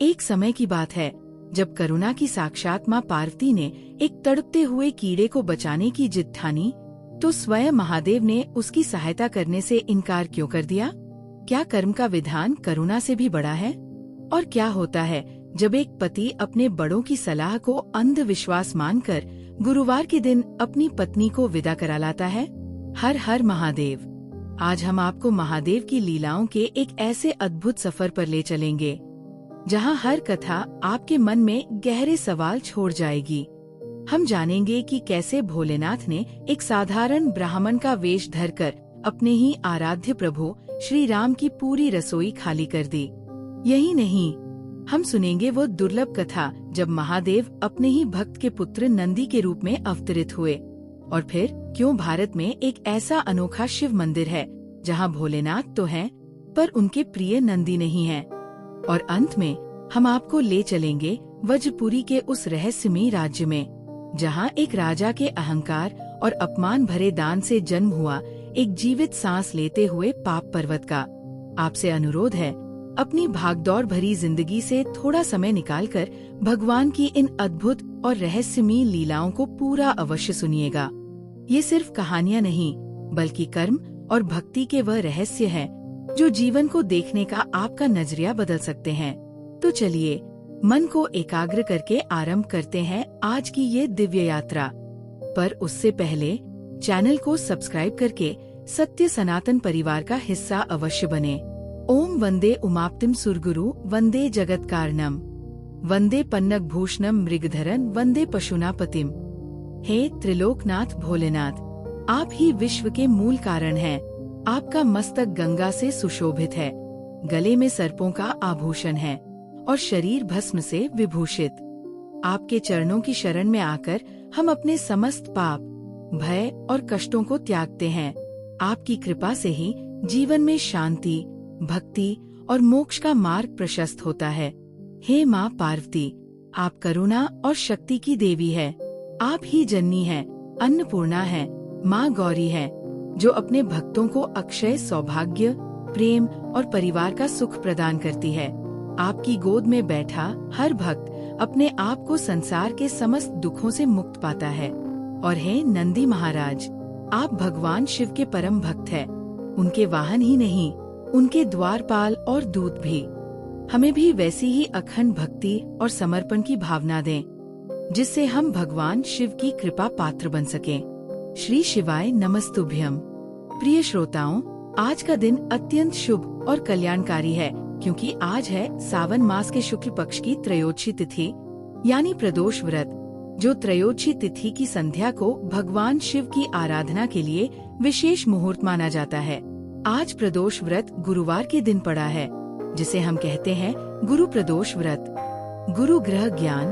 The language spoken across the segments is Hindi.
एक समय की बात है जब करुणा की साक्षात माँ पार्वती ने एक तड़पते हुए कीड़े को बचाने की जिद ठानी, तो स्वयं महादेव ने उसकी सहायता करने से इनकार क्यों कर दिया? क्या कर्म का विधान करुणा से भी बड़ा है? और क्या होता है जब एक पति अपने बड़ों की सलाह को अंधविश्वास मानकर गुरुवार के दिन अपनी पत्नी को विदा करा लाता है? हर हर महादेव। आज हम आपको महादेव की लीलाओं के एक ऐसे अद्भुत सफर पर ले चलेंगे जहां हर कथा आपके मन में गहरे सवाल छोड़ जाएगी। हम जानेंगे कि कैसे भोलेनाथ ने एक साधारण ब्राह्मण का वेश धरकर अपने ही आराध्य प्रभु श्री राम की पूरी रसोई खाली कर दी। यही नहीं, हम सुनेंगे वो दुर्लभ कथा जब महादेव अपने ही भक्त के पुत्र नंदी के रूप में अवतरित हुए। और फिर क्यों भारत में एक ऐसा अनोखा शिव मंदिर है जहां भोलेनाथ तो हैं, पर उनके प्रिय नंदी नहीं हैं। और अंत में हम आपको ले चलेंगे वज्रपुरी के उस रहस्यमयी राज्य में जहां एक राजा के अहंकार और अपमान भरे दान से जन्म हुआ एक जीवित सांस लेते हुए पाप पर्वत का। आपसे अनुरोध है, अपनी भागदौड़ भरी जिंदगी से थोड़ा समय निकालकर भगवान की इन अद्भुत और रहस्यमयी लीलाओं को पूरा अवश्य सुनिएगा। ये सिर्फ कहानियां नहीं, बल्कि कर्म और भक्ति के वह रहस्य हैं जो जीवन को देखने का आपका नजरिया बदल सकते हैं। तो चलिए मन को एकाग्र करके आरंभ करते हैं आज की ये दिव्य यात्रा। पर उससे पहले चैनल को सब्सक्राइब करके सत्य सनातन परिवार का हिस्सा अवश्य बने। ओम वंदे उमाप्तिम सुरगुरु वंदे जगत कारणम वंदे पन्नग भूषणम मृगधरन वंदे पशुनापतिम। हे त्रिलोकनाथ भोलेनाथ, आप ही विश्व के मूल कारण हैं। आपका मस्तक गंगा से सुशोभित है, गले में सर्पों का आभूषण है और शरीर भस्म से विभूषित। आपके चरणों की शरण में आकर हम अपने समस्त पाप, भय और कष्टों को त्यागते हैं। आपकी कृपा से ही जीवन में शांति, भक्ति और मोक्ष का मार्ग प्रशस्त होता है। हे माँ पार्वती, आप करुणा और शक्ति की देवी है। आप ही जननी है, अन्नपूर्णा है, माँ गौरी है, जो अपने भक्तों को अक्षय सौभाग्य, प्रेम और परिवार का सुख प्रदान करती है। आपकी गोद में बैठा हर भक्त अपने आप को संसार के समस्त दुखों से मुक्त पाता है। और हे नंदी महाराज, आप भगवान शिव के परम भक्त हैं। उनके वाहन ही नहीं, उनके द्वारपाल और दूत भी। हमें भी वैसी ही अखंड भक्ति और समर्पण की भावना दें, जिससे हम भगवान शिव की कृपा पात्र बन सकें। श्री शिवाय नमस्तुभ्यम। प्रिय श्रोताओं, आज का दिन अत्यंत शुभ और कल्याणकारी है, क्योंकि आज है सावन मास के शुक्ल पक्ष की त्रयोदशी तिथि, यानी प्रदोष व्रत, जो त्रयोदशी तिथि की संध्या को भगवान शिव की आराधना के लिए विशेष मुहूर्त माना जाता है। आज प्रदोष व्रत गुरुवार के दिन पड़ा है, जिसे हम कहते हैं गुरु प्रदोष व्रत। गुरु ग्रह ज्ञान,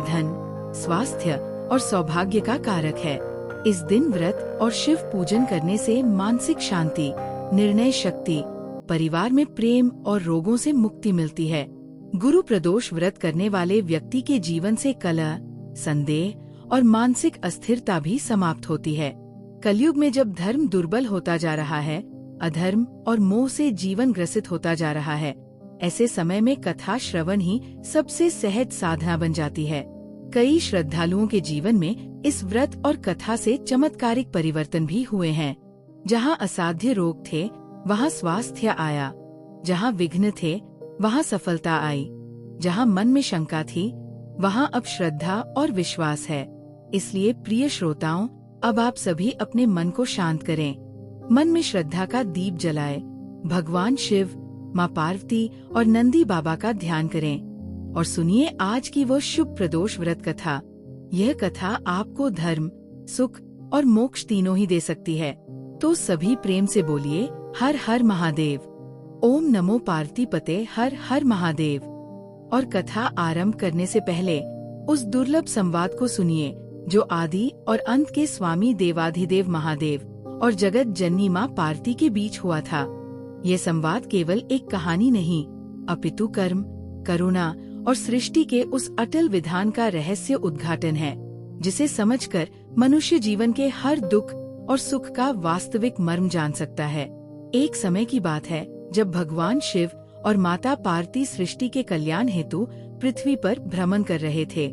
धन, स्वास्थ्य और सौभाग्य का कारक है। इस दिन व्रत और शिव पूजन करने से मानसिक शांति, निर्णय शक्ति, परिवार में प्रेम और रोगों से मुक्ति मिलती है। गुरु प्रदोष व्रत करने वाले व्यक्ति के जीवन से कलह, संदेह और मानसिक अस्थिरता भी समाप्त होती है। कलयुग में जब धर्म दुर्बल होता जा रहा है, अधर्म और मोह से जीवन ग्रसित होता जा रहा है, ऐसे समय में कथा श्रवण ही सबसे सहज साधना बन जाती है। कई श्रद्धालुओं के जीवन में इस व्रत और कथा से चमत्कारिक परिवर्तन भी हुए हैं। जहां असाध्य रोग थे, वहां स्वास्थ्य आया। जहां विघ्न थे, वहां सफलता आई। जहां मन में शंका थी, वहां अब श्रद्धा और विश्वास है। इसलिए प्रिय श्रोताओं, अब आप सभी अपने मन को शांत करें। मन में श्रद्धा का दीप जलाएं। भगवान शिव, माँ पार्वती और नंदी बाबा का ध्यान करें और सुनिए आज की वो शुभ प्रदोष व्रत कथा। यह कथा आपको धर्म, सुख और मोक्ष तीनों ही दे सकती है। तो सभी प्रेम से बोलिए हर हर महादेव। ओम नमो पार्वती पते, हर हर महादेव। और कथा आरंभ करने से पहले उस दुर्लभ संवाद को सुनिए जो आदि और अंत के स्वामी देवाधिदेव महादेव और जगत जननी माँ पार्वती के बीच हुआ था। ये संवाद केवल एक कहानी नहीं, अपितु कर्म, करुणा और सृष्टि के उस अटल विधान का रहस्य उद्घाटन है, जिसे समझकर मनुष्य जीवन के हर दुख और सुख का वास्तविक मर्म जान सकता है। एक समय की बात है जब भगवान शिव और माता पार्वती सृष्टि के कल्याण हेतु पृथ्वी पर भ्रमण कर रहे थे।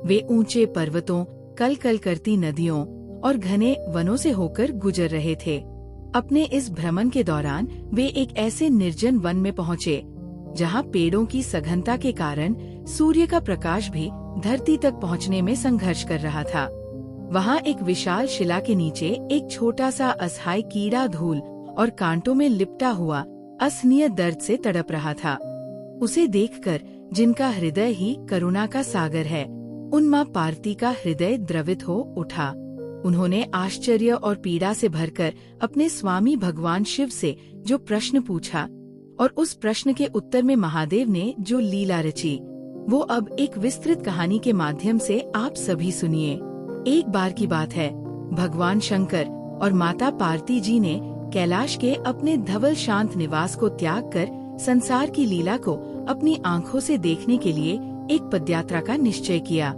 वे ऊंचे पर्वतों, कल कल करती नदियों और घने वनों से होकर गुजर रहे थे। अपने इस भ्रमण के दौरान वे एक ऐसे निर्जन वन में पहुँचे जहाँ पेड़ों की सघनता के कारण सूर्य का प्रकाश भी धरती तक पहुँचने में संघर्ष कर रहा था। वहाँ एक विशाल शिला के नीचे एक छोटा सा असहाय कीड़ा धूल और कांटों में लिपटा हुआ असहनीय दर्द से तड़प रहा था। उसे देखकर जिनका हृदय ही करुणा का सागर है, उन माँ पार्वती का हृदय द्रवित हो उठा। उन्होंने आश्चर्य और पीड़ा से भरकर अपने स्वामी भगवान शिव से जो प्रश्न पूछा और उस प्रश्न के उत्तर में महादेव ने जो लीला रची, वो अब एक विस्तृत कहानी के माध्यम से आप सभी सुनिए। एक बार की बात है, भगवान शंकर और माता पार्वती जी ने कैलाश के अपने धवल शांत निवास को त्याग कर संसार की लीला को अपनी आंखों से देखने के लिए एक पदयात्रा का निश्चय किया।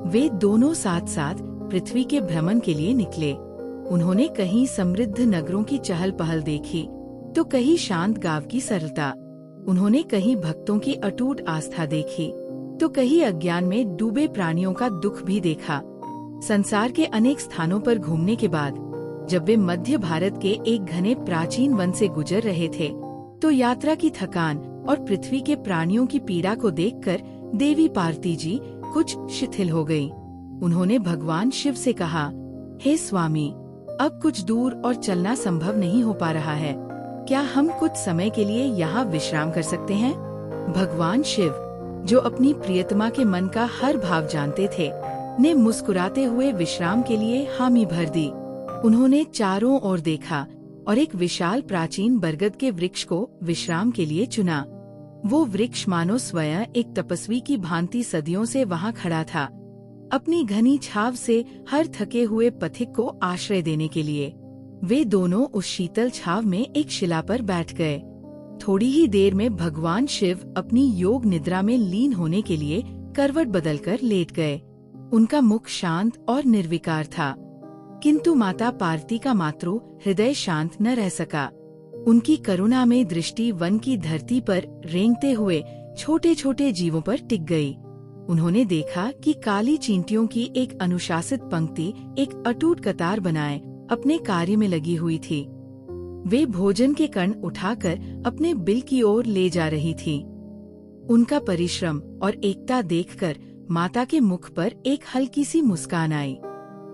वे दोनों साथ साथ पृथ्वी के भ्रमण के लिए निकले। उन्होंने कहीं समृद्ध नगरों की चहल पहल देखी, तो कहीं शांत गांव की सरलता। उन्होंने कहीं भक्तों की अटूट आस्था देखी, तो कहीं अज्ञान में डूबे प्राणियों का दुख भी देखा। संसार के अनेक स्थानों पर घूमने के बाद जब वे मध्य भारत के एक घने प्राचीन वन से गुजर रहे थे, तो यात्रा की थकान और पृथ्वी के प्राणियों की पीड़ा को देखकर देवी पार्वती जी कुछ शिथिल हो गयी। उन्होंने भगवान शिव से कहा, हे स्वामी, अब कुछ दूर और चलना संभव नहीं हो पा रहा है। क्या हम कुछ समय के लिए यहाँ विश्राम कर सकते हैं? भगवान शिव, जो अपनी प्रियतमा के मन का हर भाव जानते थे, ने मुस्कुराते हुए विश्राम के लिए हामी भर दी। उन्होंने चारों ओर देखा और एक विशाल प्राचीन बरगद के वृक्ष को विश्राम के लिए चुना। वो वृक्ष मानो स्वयं एक तपस्वी की भांति सदियों से वहाँ खड़ा था, अपनी घनी छाव से हर थके हुए पथिक को आश्रय देने के लिए। वे दोनों उस शीतल छाव में एक शिला पर बैठ गए। थोड़ी ही देर में भगवान शिव अपनी योग निद्रा में लीन होने के लिए करवट बदलकर लेट गए। उनका मुख शांत और निर्विकार था, किंतु माता पार्वती का मातृ हृदय शांत न रह सका। उनकी करुणा में दृष्टि वन की धरती पर रेंगते हुए छोटे छोटे जीवों पर टिक गई। उन्होंने देखा कि काली चींटियों की एक अनुशासित पंक्ति एक अटूट कतार बनाए अपने कार्य में लगी हुई थी। वे भोजन के कण उठाकर अपने बिल की ओर ले जा रही थी। उनका परिश्रम और एकता देखकर माता के मुख पर एक हल्की सी मुस्कान आई,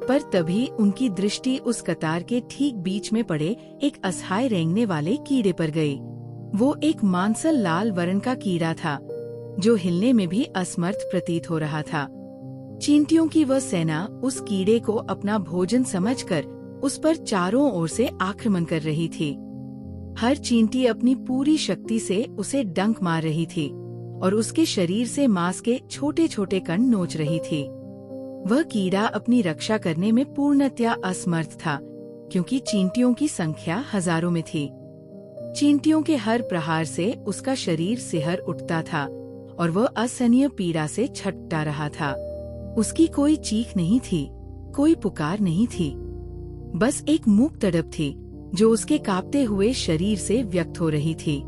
पर तभी उनकी दृष्टि उस कतार के ठीक बीच में पड़े एक असहाय रेंगने वाले कीड़े पर गई। वो एक मांसल लाल वर्ण का कीड़ा था, जो हिलने में भी असमर्थ प्रतीत हो रहा था। चींटियों की वह सेना उस कीड़े को अपना भोजन समझकर उस पर चारों ओर से आक्रमण कर रही थी। हर चींटी अपनी पूरी शक्ति से उसे डंक मार रही थी और उसके शरीर से मांस के छोटे छोटे कण नोच रही थी। वह कीड़ा अपनी रक्षा करने में पूर्णतया असमर्थ था, क्योंकि चींटियों की संख्या हजारों में थी। चींटियों के हर प्रहार से उसका शरीर सिहर उठता था और वह असहनीय पीड़ा से छटपटा रहा था। उसकी कोई चीख नहीं थी, कोई पुकार नहीं थी, बस एक मूक तड़प थी जो उसके कांपते हुए शरीर से व्यक्त हो रही थी।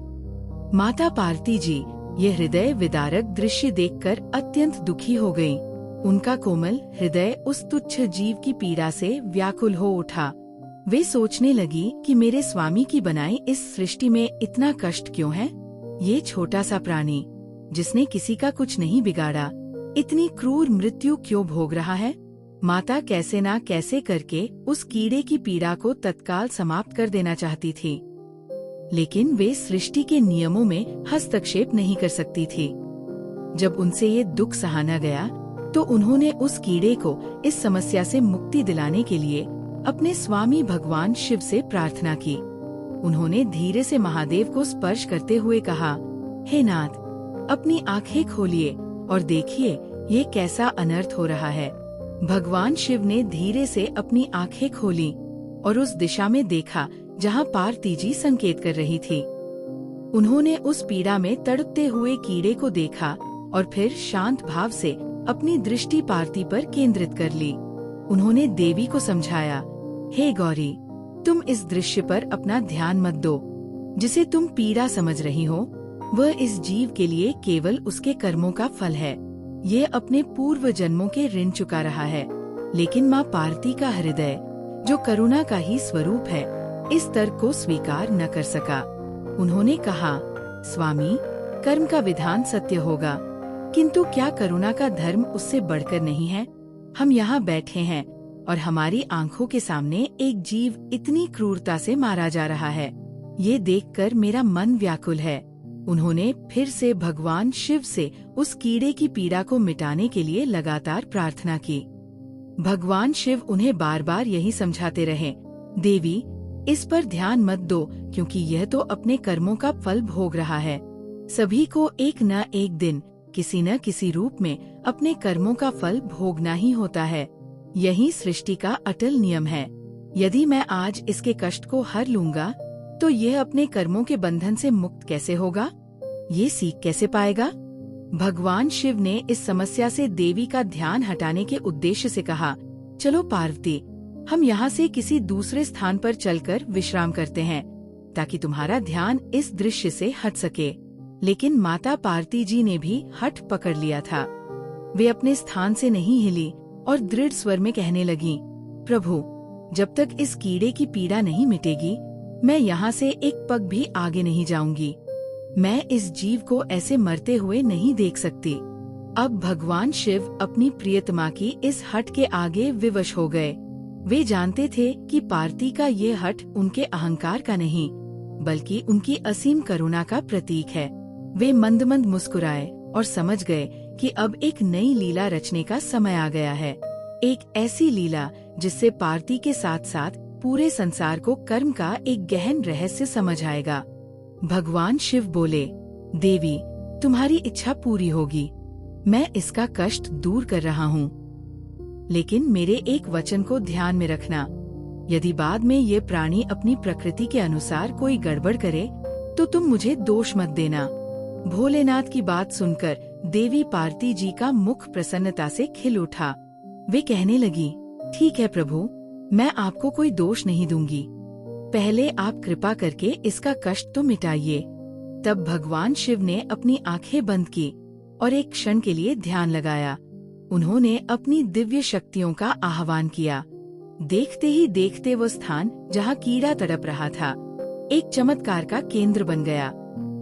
माता पार्वती जी ये हृदय विदारक दृश्य देखकर अत्यंत दुखी हो गयीं। उनका कोमल हृदय उस तुच्छ जीव की पीड़ा से व्याकुल हो उठा। वे सोचने लगी कि मेरे स्वामी की बनाई इस सृष्टि में इतना कष्ट क्यों है? ये छोटा सा प्राणी जिसने किसी का कुछ नहीं बिगाड़ा, इतनी क्रूर मृत्यु क्यों भोग रहा है? माता कैसे ना कैसे करके उस कीड़े की पीड़ा को तत्काल समाप्त कर देना चाहती थी, लेकिन वे सृष्टि के नियमों में हस्तक्षेप नहीं कर सकती थी। जब उनसे ये दुख सहाना गया, तो उन्होंने उस कीड़े को इस समस्या से मुक्ति दिलाने के लिए अपने स्वामी भगवान शिव से प्रार्थना की। उन्होंने धीरे से महादेव को स्पर्श करते हुए कहा, हे नाथ, अपनी आंखें खोलिए और देखिए ये कैसा अनर्थ हो रहा है। भगवान शिव ने धीरे से अपनी आंखें खोली और उस दिशा में देखा जहां पार्वती जी संकेत कर रही थी। उन्होंने उस पीड़ा में तड़पते हुए कीड़े को देखा और फिर शांत भाव से अपनी दृष्टि पार्वती पर केंद्रित कर ली। उन्होंने देवी को समझाया, हे गौरी, तुम इस दृश्य पर अपना ध्यान मत दो। जिसे तुम पीड़ा समझ रही हो, वह इस जीव के लिए केवल उसके कर्मों का फल है। ये अपने पूर्व जन्मों के ऋण चुका रहा है। लेकिन माँ पार्वती का हृदय, जो करुणा का ही स्वरूप है, इस तर्क को स्वीकार न कर सका। उन्होंने कहा, स्वामी, कर्म का विधान सत्य होगा, किंतु क्या करुणा का धर्म उससे बढ़कर नहीं है? हम यहाँ बैठे हैं और हमारी आंखों के सामने एक जीव इतनी क्रूरता से मारा जा रहा है। ये देखकर मेरा मन व्याकुल है। उन्होंने फिर से भगवान शिव से उस कीड़े की पीड़ा को मिटाने के लिए लगातार प्रार्थना की। भगवान शिव उन्हें बार बार यही समझाते रहे, देवी, इस पर ध्यान मत दो, क्योंकि यह तो अपने कर्मों का फल भोग रहा है। सभी को एक न एक दिन किसी न किसी रूप में अपने कर्मों का फल भोगना ही होता है। यही सृष्टि का अटल नियम है। यदि मैं आज इसके कष्ट को हर लूंगा, तो यह अपने कर्मों के बंधन से मुक्त कैसे होगा? ये सीख कैसे पाएगा? भगवान शिव ने इस समस्या से देवी का ध्यान हटाने के उद्देश्य से कहा, चलो पार्वती, हम यहाँ से किसी दूसरे स्थान पर चलकर विश्राम करते हैं, ताकि तुम्हारा ध्यान इस दृश्य से हट सके। लेकिन माता पार्वती जी ने भी हठ पकड़ लिया था। वे अपने स्थान से नहीं हिली और दृढ़ स्वर में कहने लगी, प्रभु, जब तक इस कीड़े की पीड़ा नहीं मिटेगी, मैं यहाँ से एक पग भी आगे नहीं जाऊंगी। मैं इस जीव को ऐसे मरते हुए नहीं देख सकती। अब भगवान शिव अपनी प्रियतमा की इस हठ के आगे विवश हो गए। वे जानते थे कि पार्वती का ये हठ उनके अहंकार का नहीं, बल्कि उनकी असीम करुणा का प्रतीक है। वे मंद मंद मुस्कुराए और समझ गए कि अब एक नई लीला रचने का समय आ गया है। एक ऐसी लीला जिससे पार्वती के साथ साथ पूरे संसार को कर्म का एक गहन रहस्य समझ आएगा। भगवान शिव बोले, देवी, तुम्हारी इच्छा पूरी होगी। मैं इसका कष्ट दूर कर रहा हूँ। लेकिन मेरे एक वचन को ध्यान में रखना, यदि बाद में ये प्राणी अपनी प्रकृति के अनुसार कोई गड़बड़ करे, तो तुम मुझे दोष मत देना। भोलेनाथ की बात सुनकर देवी पार्वती जी का मुख प्रसन्नता से खिल उठा। वे कहने लगी, ठीक है प्रभु, मैं आपको कोई दोष नहीं दूंगी। पहले आप कृपा करके इसका कष्ट तो मिटाइए। तब भगवान शिव ने अपनी आंखें बंद की और एक क्षण के लिए ध्यान लगाया। उन्होंने अपनी दिव्य शक्तियों का आह्वान किया। देखते ही देखते वो स्थान जहाँ कीड़ा तड़प रहा था, एक चमत्कार का केंद्र बन गया।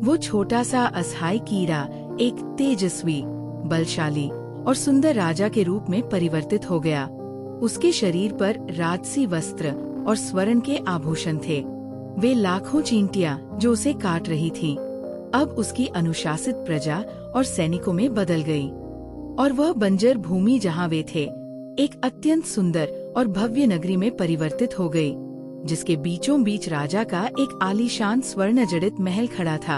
वो छोटा सा असहाय कीड़ा एक तेजस्वी, बलशाली और सुंदर राजा के रूप में परिवर्तित हो गया। उसके शरीर पर राजसी वस्त्र और स्वर्ण के आभूषण थे। वे लाखों चींटियां जो उसे काट रही थीं, अब उसकी अनुशासित प्रजा और सैनिकों में बदल गई, और वह बंजर भूमि जहाँ वे थे, एक अत्यंत सुंदर और भव्य नगरी में परिवर्तित हो गई, जिसके बीचों बीच राजा का एक आलीशान स्वर्ण जड़ित महल खड़ा था।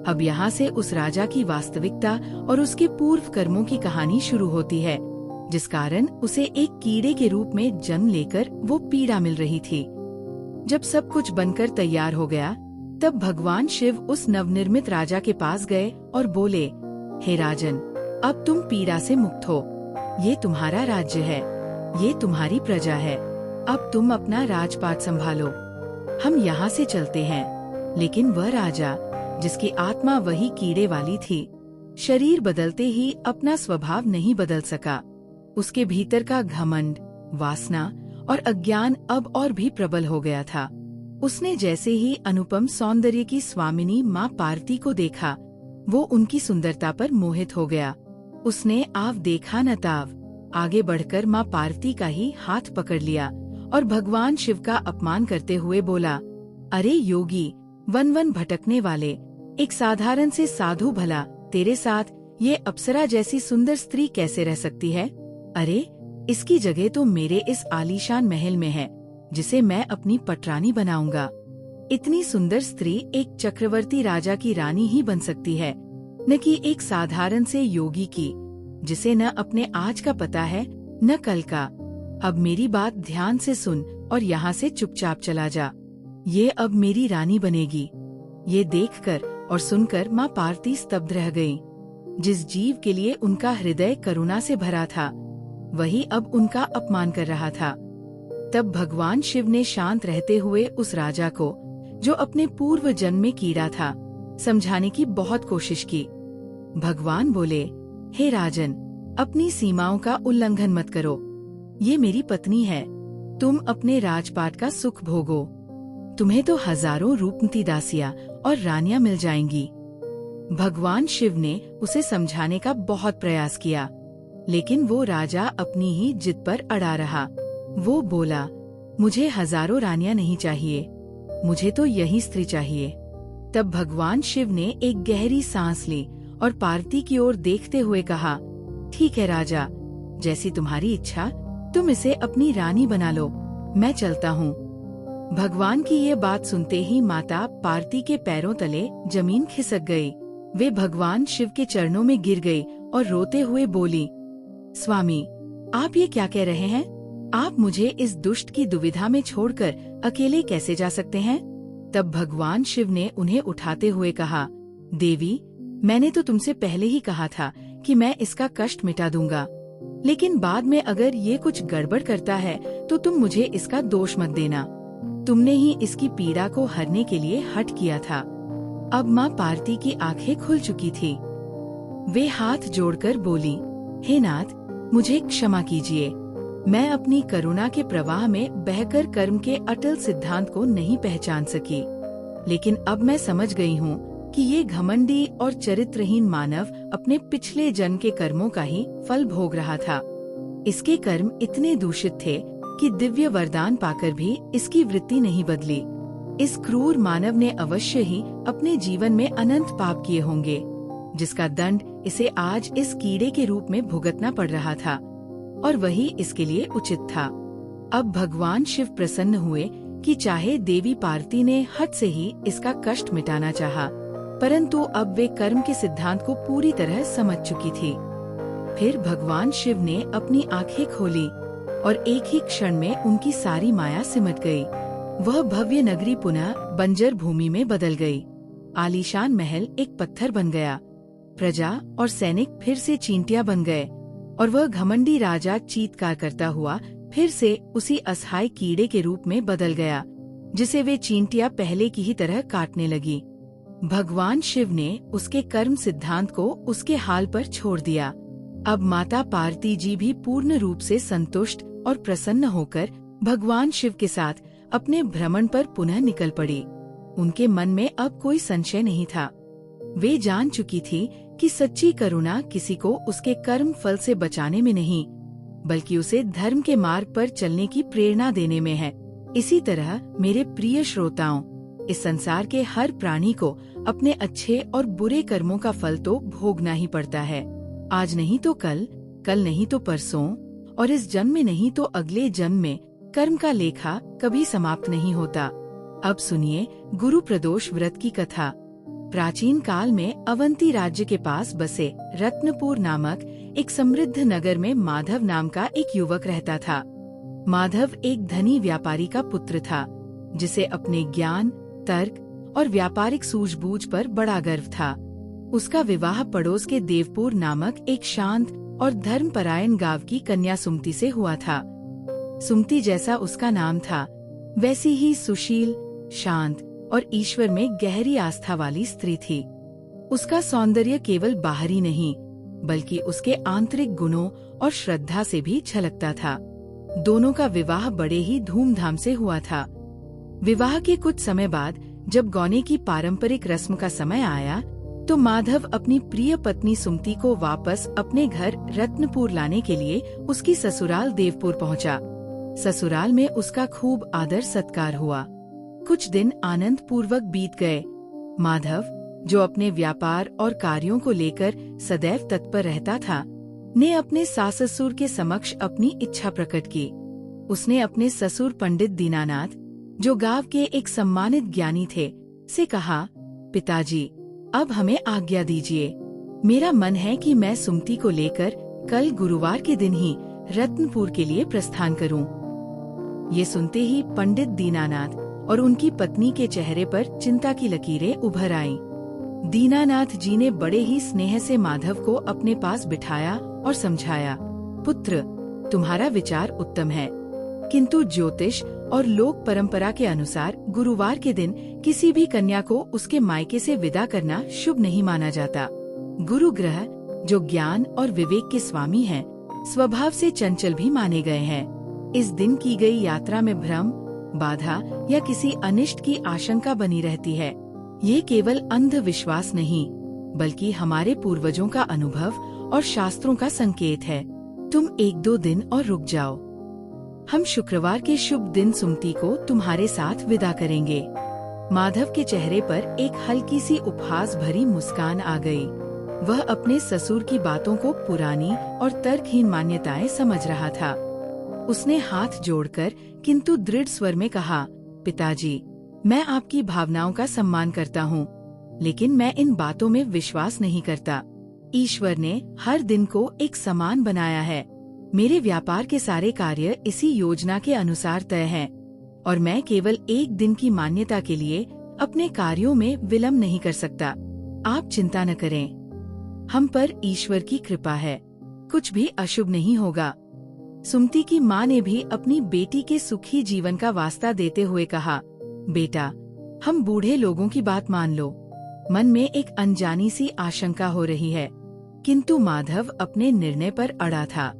अब यहाँ से उस राजा की वास्तविकता और उसके पूर्व कर्मों की कहानी शुरू होती है, जिस कारण उसे एक कीड़े के रूप में जन्म लेकर वो पीड़ा मिल रही थी। जब सब कुछ बनकर तैयार हो गया, तब भगवान शिव उस नवनिर्मित राजा के पास गए और बोले, हे राजन, अब तुम पीड़ा से मुक्त हो। ये तुम्हारा राज्य है, ये तुम्हारी प्रजा है। अब तुम अपना राजपाट संभालो। हम यहाँ से चलते हैं। लेकिन वह राजा, जिसकी आत्मा वही कीड़े वाली थी, शरीर बदलते ही अपना स्वभाव नहीं बदल सका। उसके भीतर का घमंड, वासना और अज्ञान अब और भी प्रबल हो गया था। उसने जैसे ही अनुपम सौंदर्य की स्वामिनी माँ पार्वती को देखा, वो उनकी सुंदरता पर मोहित हो गया। उसने आव देखा न ताव, आगे बढ़कर माँ पार्वती का ही हाथ पकड़ लिया और भगवान शिव का अपमान करते हुए बोला, अरे योगी, वन वन भटकने वाले, एक साधारण से साधु भला तेरे साथ ये अप्सरा जैसी सुंदर स्त्री कैसे रह सकती है? अरे, इसकी जगह तो मेरे इस आलीशान महल में है, जिसे मैं अपनी पटरानी बनाऊंगा। इतनी सुंदर स्त्री एक चक्रवर्ती राजा की रानी ही बन सकती है, न कि एक साधारण से योगी की, जिसे न अपने आज का पता है न कल का। अब मेरी बात ध्यान से सुन और यहाँ से चुपचाप चला जा। ये अब मेरी रानी बनेगी। ये देखकर और सुनकर माँ पार्वती स्तब्ध रह गई। जिस जीव के लिए उनका हृदय करुणा से भरा था, वही अब उनका अपमान कर रहा था। तब भगवान शिव ने शांत रहते हुए उस राजा को, जो अपने पूर्व जन्म में कीड़ा था, समझाने की बहुत कोशिश की। भगवान बोले, हे राजन, अपनी सीमाओं का उल्लंघन मत करो। ये मेरी पत्नी है, तुम अपने राजपाट का सुख भोगो। तुम्हें तो हजारों रूपमती दासियां और रानियां मिल जाएंगी। भगवान शिव ने उसे समझाने का बहुत प्रयास किया, लेकिन वो राजा अपनी ही जिद पर अड़ा रहा। वो बोला, मुझे हजारों रानियां नहीं चाहिए, मुझे तो यही स्त्री चाहिए। तब भगवान शिव ने एक गहरी सांस ली और पार्वती की ओर देखते हुए कहा, ठीक है राजा, जैसी तुम्हारी इच्छा, तुम इसे अपनी रानी बना लो, मैं चलता हूँ। भगवान की ये बात सुनते ही माता पार्वती के पैरों तले जमीन खिसक गई। वे भगवान शिव के चरणों में गिर गई और रोते हुए बोली, स्वामी, आप ये क्या कह रहे हैं? आप मुझे इस दुष्ट की दुविधा में छोड़कर अकेले कैसे जा सकते हैं? तब भगवान शिव ने उन्हें उठाते हुए कहा, देवी, मैंने तो तुमसे पहले ही कहा था कि मैं इसका कष्ट मिटा दूंगा, लेकिन बाद में अगर ये कुछ गड़बड़ करता है तो तुम मुझे इसका दोष मत देना। तुमने ही इसकी पीड़ा को हरने के लिए हठ किया था। अब माँ पार्वती की आंखें खुल चुकी थी। वे हाथ जोड़कर बोली, हे नाथ, मुझे क्षमा कीजिए। मैं अपनी करुणा के प्रवाह में बहकर कर्म के अटल सिद्धांत को नहीं पहचान सकी, लेकिन अब मैं समझ गई हूँ कि ये घमंडी और चरित्रहीन मानव अपने पिछले जन्म के कर्मों का ही फल भोग रहा था। इसके कर्म इतने दूषित थे कि दिव्य वरदान पाकर भी इसकी वृत्ति नहीं बदली। इस क्रूर मानव ने अवश्य ही अपने जीवन में अनंत पाप किए होंगे, जिसका दंड इसे आज इस कीड़े के रूप में भुगतना पड़ रहा था, और वही इसके लिए उचित था। अब भगवान शिव प्रसन्न हुए कि चाहे देवी पार्वती ने हठ से ही इसका कष्ट मिटाना चाहा, परंतु अब वे कर्म के सिद्धांत को पूरी तरह समझ चुकी थी। फिर भगवान शिव ने अपनी आंखें खोली और एक ही क्षण में उनकी सारी माया सिमट गई। वह भव्य नगरी पुनः बंजर भूमि में बदल गई। आलीशान महल एक पत्थर बन गया। प्रजा और सैनिक फिर से चींटियां बन गए और वह घमंडी राजा चीत्कार करता हुआ फिर से उसी असहाय कीड़े के रूप में बदल गया, जिसे वे चींटियां पहले की ही तरह काटने लगी। भगवान शिव ने उसके कर्म सिद्धांत को उसके हाल पर छोड़ दिया। अब माता पार्वती जी भी पूर्ण रूप से संतुष्ट और प्रसन्न होकर भगवान शिव के साथ अपने भ्रमण पर पुनः निकल पड़ी। उनके मन में अब कोई संशय नहीं था। वे जान चुकी थी कि सच्ची करुणा किसी को उसके कर्म फल से बचाने में नहीं, बल्कि उसे धर्म के मार्ग पर चलने की प्रेरणा देने में है। इसी तरह मेरे प्रिय श्रोताओं, इस संसार के हर प्राणी को अपने अच्छे और बुरे कर्मों का फल तो भोगना ही पड़ता है। आज नहीं तो कल, कल नहीं तो परसों, और इस जन्म में नहीं तो अगले जन्म में कर्म का लेखा कभी समाप्त नहीं होता। अब सुनिए गुरु प्रदोष व्रत की कथा। प्राचीन काल में अवंती राज्य के पास बसे रत्नपुर नामक एक समृद्ध नगर में माधव नाम का एक युवक रहता था। माधव एक धनी व्यापारी का पुत्र था, जिसे अपने ज्ञान, तर्क और व्यापारिक सूझबूझ पर बड़ा गर्व था। उसका विवाह पड़ोस के देवपुर नामक एक शांत और धर्मपरायण गांव की कन्या सुमति से हुआ था। सुमति जैसा उसका नाम था, वैसी ही सुशील, शांत और ईश्वर में गहरी आस्था वाली स्त्री थी। उसका सौंदर्य केवल बाहरी नहीं, बल्कि उसके आंतरिक गुणों और श्रद्धा से भी झलकता था। दोनों का विवाह बड़े ही धूमधाम से हुआ था। विवाह के कुछ समय बाद जब गौने की पारंपरिक रस्म का समय आया, तो माधव अपनी प्रिय पत्नी सुमति को वापस अपने घर रत्नपुर लाने के लिए उसकी ससुराल देवपुर पहुंचा। ससुराल में उसका खूब आदर सत्कार हुआ। कुछ दिन आनंद पूर्वक बीत गए। माधव, जो अपने व्यापार और कार्यों को लेकर सदैव तत्पर रहता था, ने अपने सास ससुर के समक्ष अपनी इच्छा प्रकट की। उसने अपने ससुर पंडित दीनानाथ, जो गांव के एक सम्मानित ज्ञानी थे, से कहा, पिताजी, अब हमें आज्ञा दीजिए। मेरा मन है कि मैं सुमति को लेकर कल गुरुवार के दिन ही रत्नपुर के लिए प्रस्थान करूं। ये सुनते ही पंडित दीनानाथ और उनकी पत्नी के चेहरे पर चिंता की लकीरें उभर आईं। दीनानाथ जी ने बड़े ही स्नेह से माधव को अपने पास बिठाया और समझाया, पुत्र, तुम्हारा विचार उत्तम है, किंतु ज्योतिष और लोक परंपरा के अनुसार गुरुवार के दिन किसी भी कन्या को उसके मायके से विदा करना शुभ नहीं माना जाता। गुरु ग्रह, जो ज्ञान और विवेक के स्वामी हैं, स्वभाव से चंचल भी माने गए हैं। इस दिन की गई यात्रा में भ्रम, बाधा या किसी अनिष्ट की आशंका बनी रहती है। ये केवल अंधविश्वास नहीं, बल्कि हमारे पूर्वजों का अनुभव और शास्त्रों का संकेत है। तुम 1-2 दिन और रुक जाओ। हम शुक्रवार के शुभ दिन सुमति को तुम्हारे साथ विदा करेंगे। माधव के चेहरे पर एक हल्की सी उपहास भरी मुस्कान आ गई। वह अपने ससुर की बातों को पुरानी और तर्कहीन मान्यताएं समझ रहा था। उसने हाथ जोड़कर किंतु दृढ़ स्वर में कहा, पिताजी, मैं आपकी भावनाओं का सम्मान करता हूँ, लेकिन मैं इन बातों में विश्वास नहीं करता। ईश्वर ने हर दिन को एक समान बनाया है। मेरे व्यापार के सारे कार्य इसी योजना के अनुसार तय हैं, और मैं केवल एक दिन की मान्यता के लिए अपने कार्यों में विलंब नहीं कर सकता। आप चिंता न करें, हम पर ईश्वर की कृपा है, कुछ भी अशुभ नहीं होगा। सुमति की माँ ने भी अपनी बेटी के सुखी जीवन का वास्ता देते हुए कहा, बेटा, हम बूढ़े लोगों की बात मान लो। मन में एक अनजानी सी आशंका हो रही है, किंतु माधव अपने निर्णय पर अड़ा था।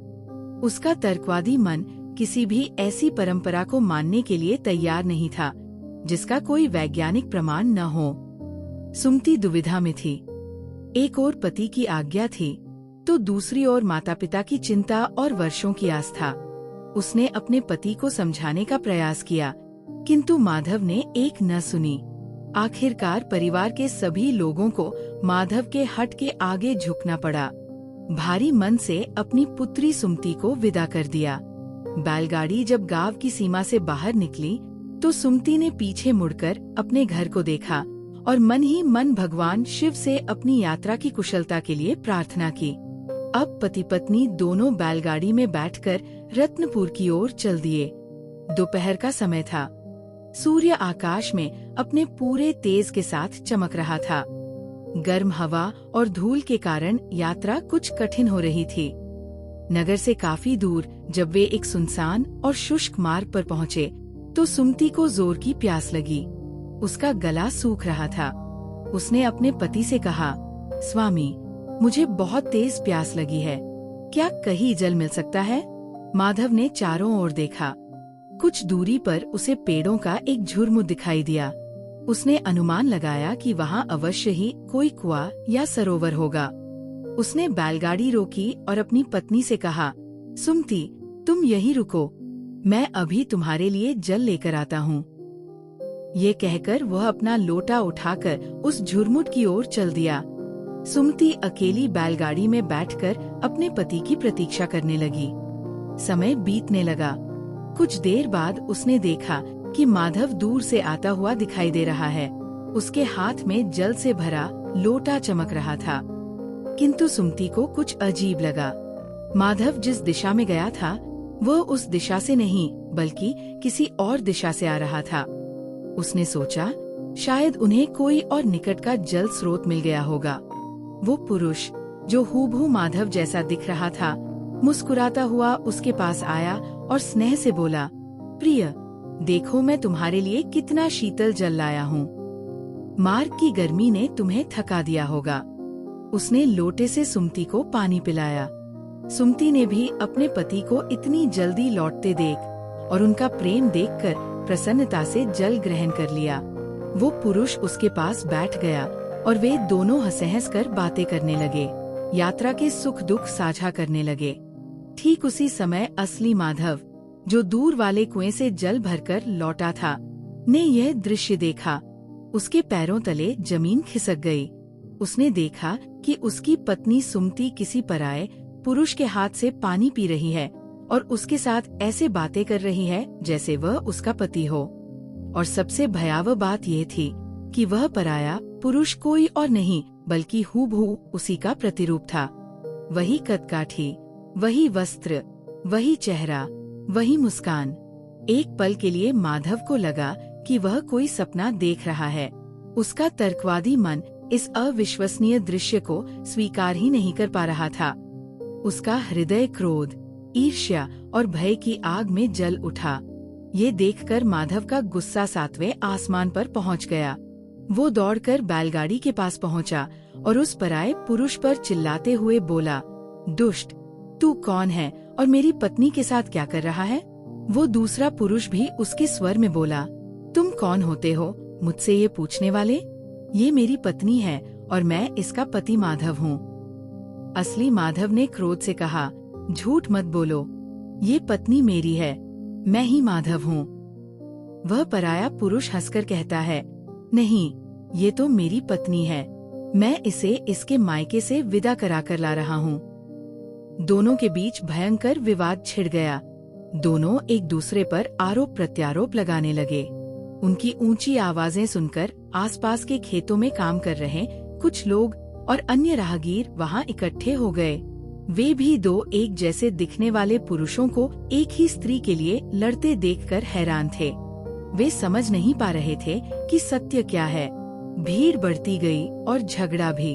उसका तर्कवादी मन किसी भी ऐसी परंपरा को मानने के लिए तैयार नहीं था जिसका कोई वैज्ञानिक प्रमाण न हो। सुमति दुविधा में थी। एक ओर पति की आज्ञा थी, तो दूसरी ओर माता पिता की चिंता और वर्षों की आस्था। उसने अपने पति को समझाने का प्रयास किया, किंतु माधव ने एक न सुनी। आखिरकार परिवार के सभी लोगों को माधव के हट के आगे झुकना पड़ा। भारी मन से अपनी पुत्री सुमति को विदा कर दिया। बैलगाड़ी जब गांव की सीमा से बाहर निकली तो सुमति ने पीछे मुड़कर अपने घर को देखा और मन ही मन भगवान शिव से अपनी यात्रा की कुशलता के लिए प्रार्थना की। अब पति पत्नी दोनों बैलगाड़ी में बैठकर रत्नपुर की ओर चल दिए। दोपहर का समय था। सूर्य आकाश में अपने पूरे तेज के साथ चमक रहा था। गर्म हवा और धूल के कारण यात्रा कुछ कठिन हो रही थी। नगर से काफी दूर जब वे एक सुनसान और शुष्क मार्ग पर पहुँचे तो सुमति को जोर की प्यास लगी। उसका गला सूख रहा था। उसने अपने पति से कहा, स्वामी, मुझे बहुत तेज प्यास लगी है, क्या कहीं जल मिल सकता है? माधव ने चारों ओर देखा। कुछ दूरी पर उसे पेड़ों का एक झुरमुट दिखाई दिया। उसने अनुमान लगाया कि वहाँ अवश्य ही कोई कुआं या सरोवर होगा। उसने बैलगाड़ी रोकी और अपनी पत्नी से कहा, सुमति, तुम यहीं रुको, मैं अभी तुम्हारे लिए जल लेकर आता हूँ। ये कहकर वह अपना लोटा उठाकर उस झुरमुट की ओर चल दिया। सुमति अकेली बैलगाड़ी में बैठकर अपने पति की प्रतीक्षा करने लगी। समय बीतने लगा। कुछ देर बाद उसने देखा कि माधव दूर से आता हुआ दिखाई दे रहा है। उसके हाथ में जल से भरा लोटा चमक रहा था, किंतु सुमति को कुछ अजीब लगा। माधव जिस दिशा में गया था वह उस दिशा से नहीं बल्कि किसी और दिशा से आ रहा था। उसने सोचा, शायद उन्हें कोई और निकट का जल स्रोत मिल गया होगा। वो पुरुष जो हूबहू माधव जैसा दिख रहा था, मुस्कुराता हुआ उसके पास आया और स्नेह से बोला, प्रिय, देखो मैं तुम्हारे लिए कितना शीतल जल लाया हूँ। मार्ग की गर्मी ने तुम्हें थका दिया होगा। उसने लोटे से सुमति को पानी पिलाया। सुमति ने भी अपने पति को इतनी जल्दी लौटते देख और उनका प्रेम देखकर प्रसन्नता से जल ग्रहण कर लिया। वो पुरुष उसके पास बैठ गया और वे दोनों हंस-हंस कर बातें करने लगे, यात्रा के सुख दुख साझा करने लगे। ठीक उसी समय असली माधव, जो दूर वाले कुएं से जल भरकर लौटा था, ने यह दृश्य देखा। उसके पैरों तले जमीन खिसक गई। उसने देखा कि उसकी पत्नी सुमति किसी पराये पुरुष के हाथ से पानी पी रही है और उसके साथ ऐसे बातें कर रही है जैसे वह उसका पति हो। और सबसे भयावह बात यह थी कि वह पराया पुरुष कोई और नहीं बल्कि हूबहू उसी का प्रतिरूप था। वही कदकाठी, वही वस्त्र, वही चेहरा, वही मुस्कान। एक पल के लिए माधव को लगा कि वह कोई सपना देख रहा है। उसका तर्कवादी मन इस अविश्वसनीय दृश्य को स्वीकार ही नहीं कर पा रहा था। उसका हृदय क्रोध, ईर्ष्या और भय की आग में जल उठा। ये देखकर माधव का गुस्सा 7वें आसमान पर पहुंच गया। वो दौड़कर बैलगाड़ी के पास पहुंचा और उस पराये पुरुष पर चिल्लाते हुए बोला, दुष्ट, तू कौन है और मेरी पत्नी के साथ क्या कर रहा है? वो दूसरा पुरुष भी उसके स्वर में बोला, तुम कौन होते हो मुझसे ये पूछने वाले? ये मेरी पत्नी है और मैं इसका पति माधव हूँ। असली माधव ने क्रोध से कहा, झूठ मत बोलो, ये पत्नी मेरी है, मैं ही माधव हूँ। वह पराया पुरुष हंसकर कहता है, नहीं, ये तो मेरी पत्नी है, मैं इसे इसके मायके से विदा कराकर ला रहा हूँ। दोनों के बीच भयंकर विवाद छिड़ गया। दोनों एक दूसरे पर आरोप प्रत्यारोप लगाने लगे। उनकी ऊंची आवाजें सुनकर आसपास के खेतों में काम कर रहे कुछ लोग और अन्य राहगीर वहां इकट्ठे हो गए। वे भी दो एक जैसे दिखने वाले पुरुषों को एक ही स्त्री के लिए लड़ते देखकर हैरान थे। वे समझ नहीं पा रहे थे कि सत्य क्या है। भीड़ बढ़ती गई और झगड़ा भी।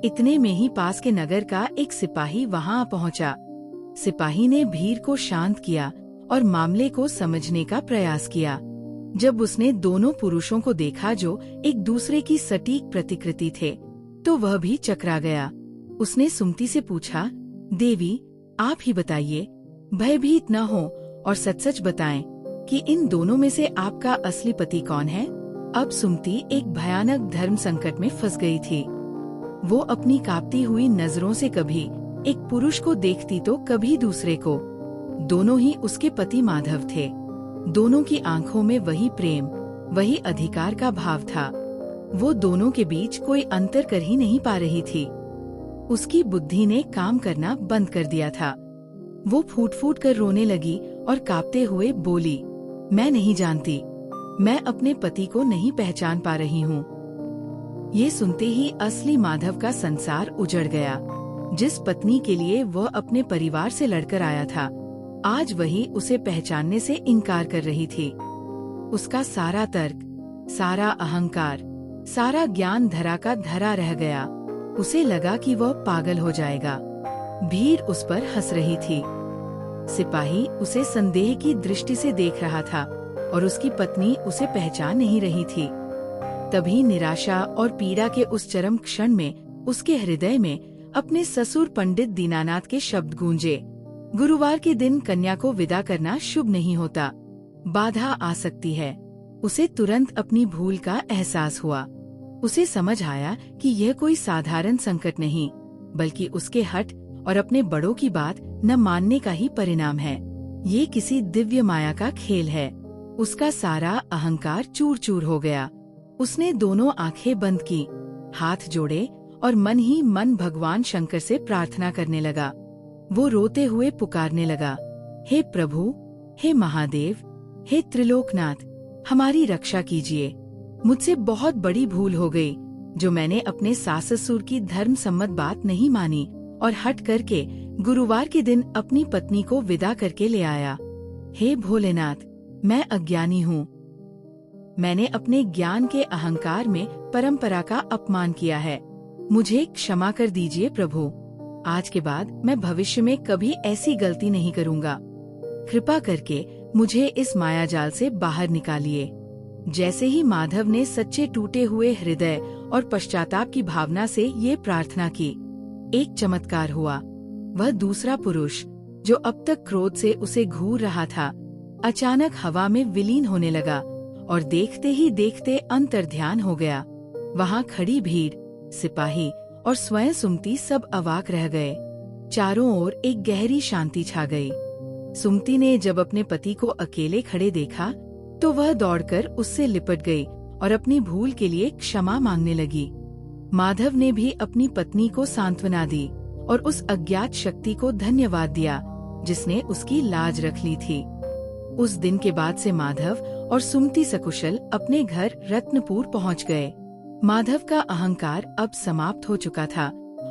इतने में ही पास के नगर का एक सिपाही वहां पहुंचा। सिपाही ने भीड़ को शांत किया और मामले को समझने का प्रयास किया। जब उसने दोनों पुरुषों को देखा जो एक दूसरे की सटीक प्रतिकृति थे, तो वह भी चकरा गया। उसने सुमति से पूछा, देवी, आप ही बताइए, भयभीत न हो और सच सच बताएं कि इन दोनों में से आपका असली पति कौन है? अब सुमति एक भयानक धर्म संकट में फंस गई थी। वो अपनी कांपती हुई नजरों से कभी एक पुरुष को देखती तो कभी दूसरे को। दोनों ही उसके पति माधव थे। दोनों की आंखों में वही प्रेम, वही अधिकार का भाव था। वो दोनों के बीच कोई अंतर कर ही नहीं पा रही थी। उसकी बुद्धि ने काम करना बंद कर दिया था। वो फूट फूट कर रोने लगी और कांपते हुए बोली, मैं नहीं जानती, मैं अपने पति को नहीं पहचान पा रही हूँ। ये सुनते ही असली माधव का संसार उजड़ गया। जिस पत्नी के लिए वह अपने परिवार से लड़कर आया था, आज वही उसे पहचानने से इनकार कर रही थी। उसका सारा तर्क, सारा अहंकार, सारा ज्ञान धरा का धरा रह गया। उसे लगा कि वह पागल हो जाएगा। भीड़ उस पर हंस रही थी। सिपाही उसे संदेह की दृष्टि से देख रहा था और उसकी पत्नी उसे पहचान नहीं रही थी। तभी निराशा और पीड़ा के उस चरम क्षण में उसके हृदय में अपने ससुर पंडित दीनानाथ के शब्द गूंजे, गुरुवार के दिन कन्या को विदा करना शुभ नहीं होता, बाधा आ सकती है। उसे तुरंत अपनी भूल का एहसास हुआ। उसे समझ आया कि यह कोई साधारण संकट नहीं, बल्कि उसके हठ और अपने बड़ों की बात न मानने का ही परिणाम है। ये किसी दिव्य माया का खेल है। उसका सारा अहंकार चूर चूर हो गया। उसने दोनों आंखें बंद की, हाथ जोड़े और मन ही मन भगवान शंकर से प्रार्थना करने लगा। वो रोते हुए पुकारने लगा, हे प्रभु, हे महादेव, हे त्रिलोकनाथ, हमारी रक्षा कीजिए। मुझसे बहुत बड़ी भूल हो गई जो मैंने अपने सास ससुर की धर्म सम्मत बात नहीं मानी और हट करके गुरुवार के दिन अपनी पत्नी को विदा करके ले आया। हे भोलेनाथ, मैं अज्ञानी हूँ। मैंने अपने ज्ञान के अहंकार में परंपरा का अपमान किया है। मुझे क्षमा कर दीजिए प्रभु। आज के बाद मैं भविष्य में कभी ऐसी गलती नहीं करूँगा। कृपा करके मुझे इस मायाजाल से बाहर निकालिए। जैसे ही माधव ने सच्चे टूटे हुए हृदय और पश्चाताप की भावना से ये प्रार्थना की, एक चमत्कार हुआ। वह दूसरा पुरुष जो अब तक क्रोध से उसे घूर रहा था, अचानक हवा में विलीन होने लगा और देखते ही देखते अंतर्ध्यान हो गया। वहाँ खड़ी भीड़, सिपाही और स्वयं सुमति सब अवाक रह गए। चारों ओर एक गहरी शांति छा गई। सुमति ने जब अपने पति को अकेले खड़े देखा तो वह दौड़कर उससे लिपट गई और अपनी भूल के लिए क्षमा मांगने लगी। माधव ने भी अपनी पत्नी को सांत्वना दी और उस अज्ञात शक्ति को धन्यवाद दिया जिसने उसकी लाज रख ली थी। उस दिन के बाद से माधव और सुमति सकुशल अपने घर रत्नपुर पहुंच गए। माधव का अहंकार अब समाप्त हो चुका था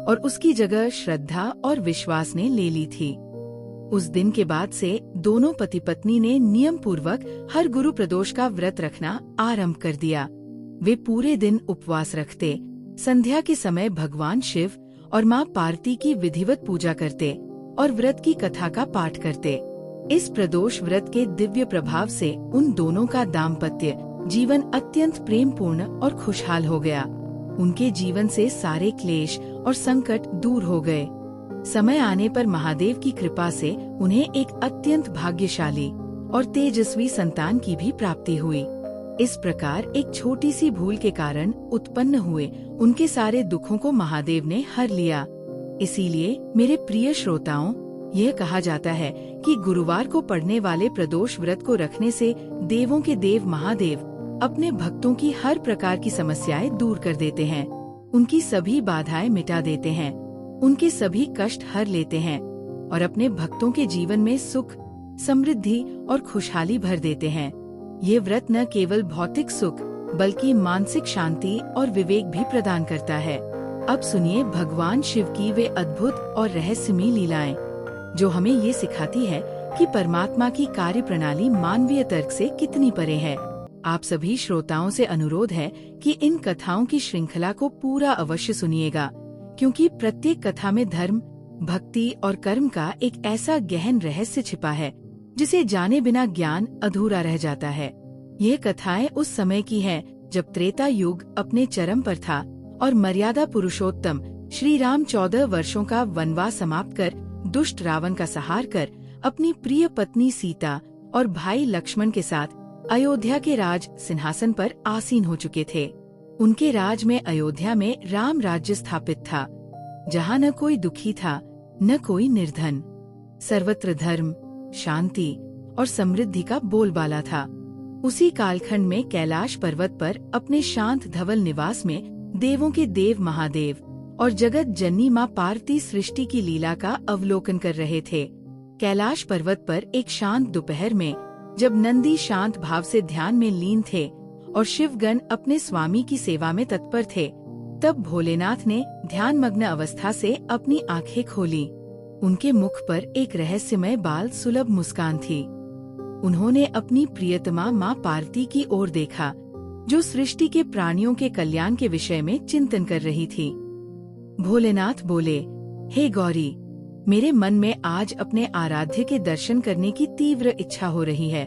और उसकी जगह श्रद्धा और विश्वास ने ले ली थी। उस दिन के बाद से दोनों पति पत्नी ने नियम पूर्वक हर गुरु प्रदोष का व्रत रखना आरंभ कर दिया। वे पूरे दिन उपवास रखते, संध्या के समय भगवान शिव और माँ पार्वती की विधिवत पूजा करते और व्रत की कथा का पाठ करते। इस प्रदोष व्रत के दिव्य प्रभाव से उन दोनों का दाम्पत्य जीवन अत्यंत प्रेमपूर्ण और खुशहाल हो गया। उनके जीवन से सारे क्लेश और संकट दूर हो गए। समय आने पर महादेव की कृपा से उन्हें एक अत्यंत भाग्यशाली और तेजस्वी संतान की भी प्राप्ति हुई। इस प्रकार एक छोटी सी भूल के कारण उत्पन्न हुए उनके सारे दुखों को महादेव ने हर लिया। इसीलिए मेरे प्रिय श्रोताओं, यह कहा जाता है कि गुरुवार को पड़ने वाले प्रदोष व्रत को रखने से देवों के देव महादेव अपने भक्तों की हर प्रकार की समस्याएं दूर कर देते हैं, उनकी सभी बाधाएं मिटा देते हैं, उनके सभी कष्ट हर लेते हैं और अपने भक्तों के जीवन में सुख, समृद्धि और खुशहाली भर देते हैं। ये व्रत न केवल भौतिक सुख बल्कि मानसिक शांति और विवेक भी प्रदान करता है। अब सुनिए भगवान शिव की वे अद्भुत और रहस्यमयी लीलाएं, जो हमें ये सिखाती है कि परमात्मा की कार्य प्रणाली मानवीय तर्क से कितनी परे है। आप सभी श्रोताओं से अनुरोध है कि इन कथाओं की श्रृंखला को पूरा अवश्य सुनिएगा, क्योंकि प्रत्येक कथा में धर्म, भक्ति और कर्म का एक ऐसा गहन रहस्य छिपा है जिसे जाने बिना ज्ञान अधूरा रह जाता है। यह कथाएं उस समय की हैं जब त्रेता युग अपने चरम पर था और मर्यादा पुरुषोत्तम श्री राम 14 वर्षों का वनवास समाप्त कर दुष्ट रावण का संहार कर अपनी प्रिय पत्नी सीता और भाई लक्ष्मण के साथ अयोध्या के राज सिंहासन पर आसीन हो चुके थे। उनके राज में अयोध्या में राम राज्य स्थापित था, जहाँ न कोई दुखी था न कोई निर्धन। सर्वत्र धर्म, शांति और समृद्धि का बोलबाला था। उसी कालखंड में कैलाश पर्वत पर अपने शांत धवल निवास में देवों के देव महादेव और जगत जननी माँ पार्वती सृष्टि की लीला का अवलोकन कर रहे थे। कैलाश पर्वत पर एक शांत दोपहर में जब नंदी शांत भाव से ध्यान में लीन थे और शिवगण अपने स्वामी की सेवा में तत्पर थे, तब भोलेनाथ ने ध्यानमग्न अवस्था से अपनी आंखें खोली। उनके मुख पर एक रहस्यमय बाल सुलभ मुस्कान थी। उन्होंने अपनी प्रियतमा माँ पार्वती की ओर देखा, जो सृष्टि के प्राणियों के कल्याण के विषय में चिंतन कर रही थी। भोलेनाथ बोले, हे गौरी, मेरे मन में आज अपने आराध्य के दर्शन करने की तीव्र इच्छा हो रही है।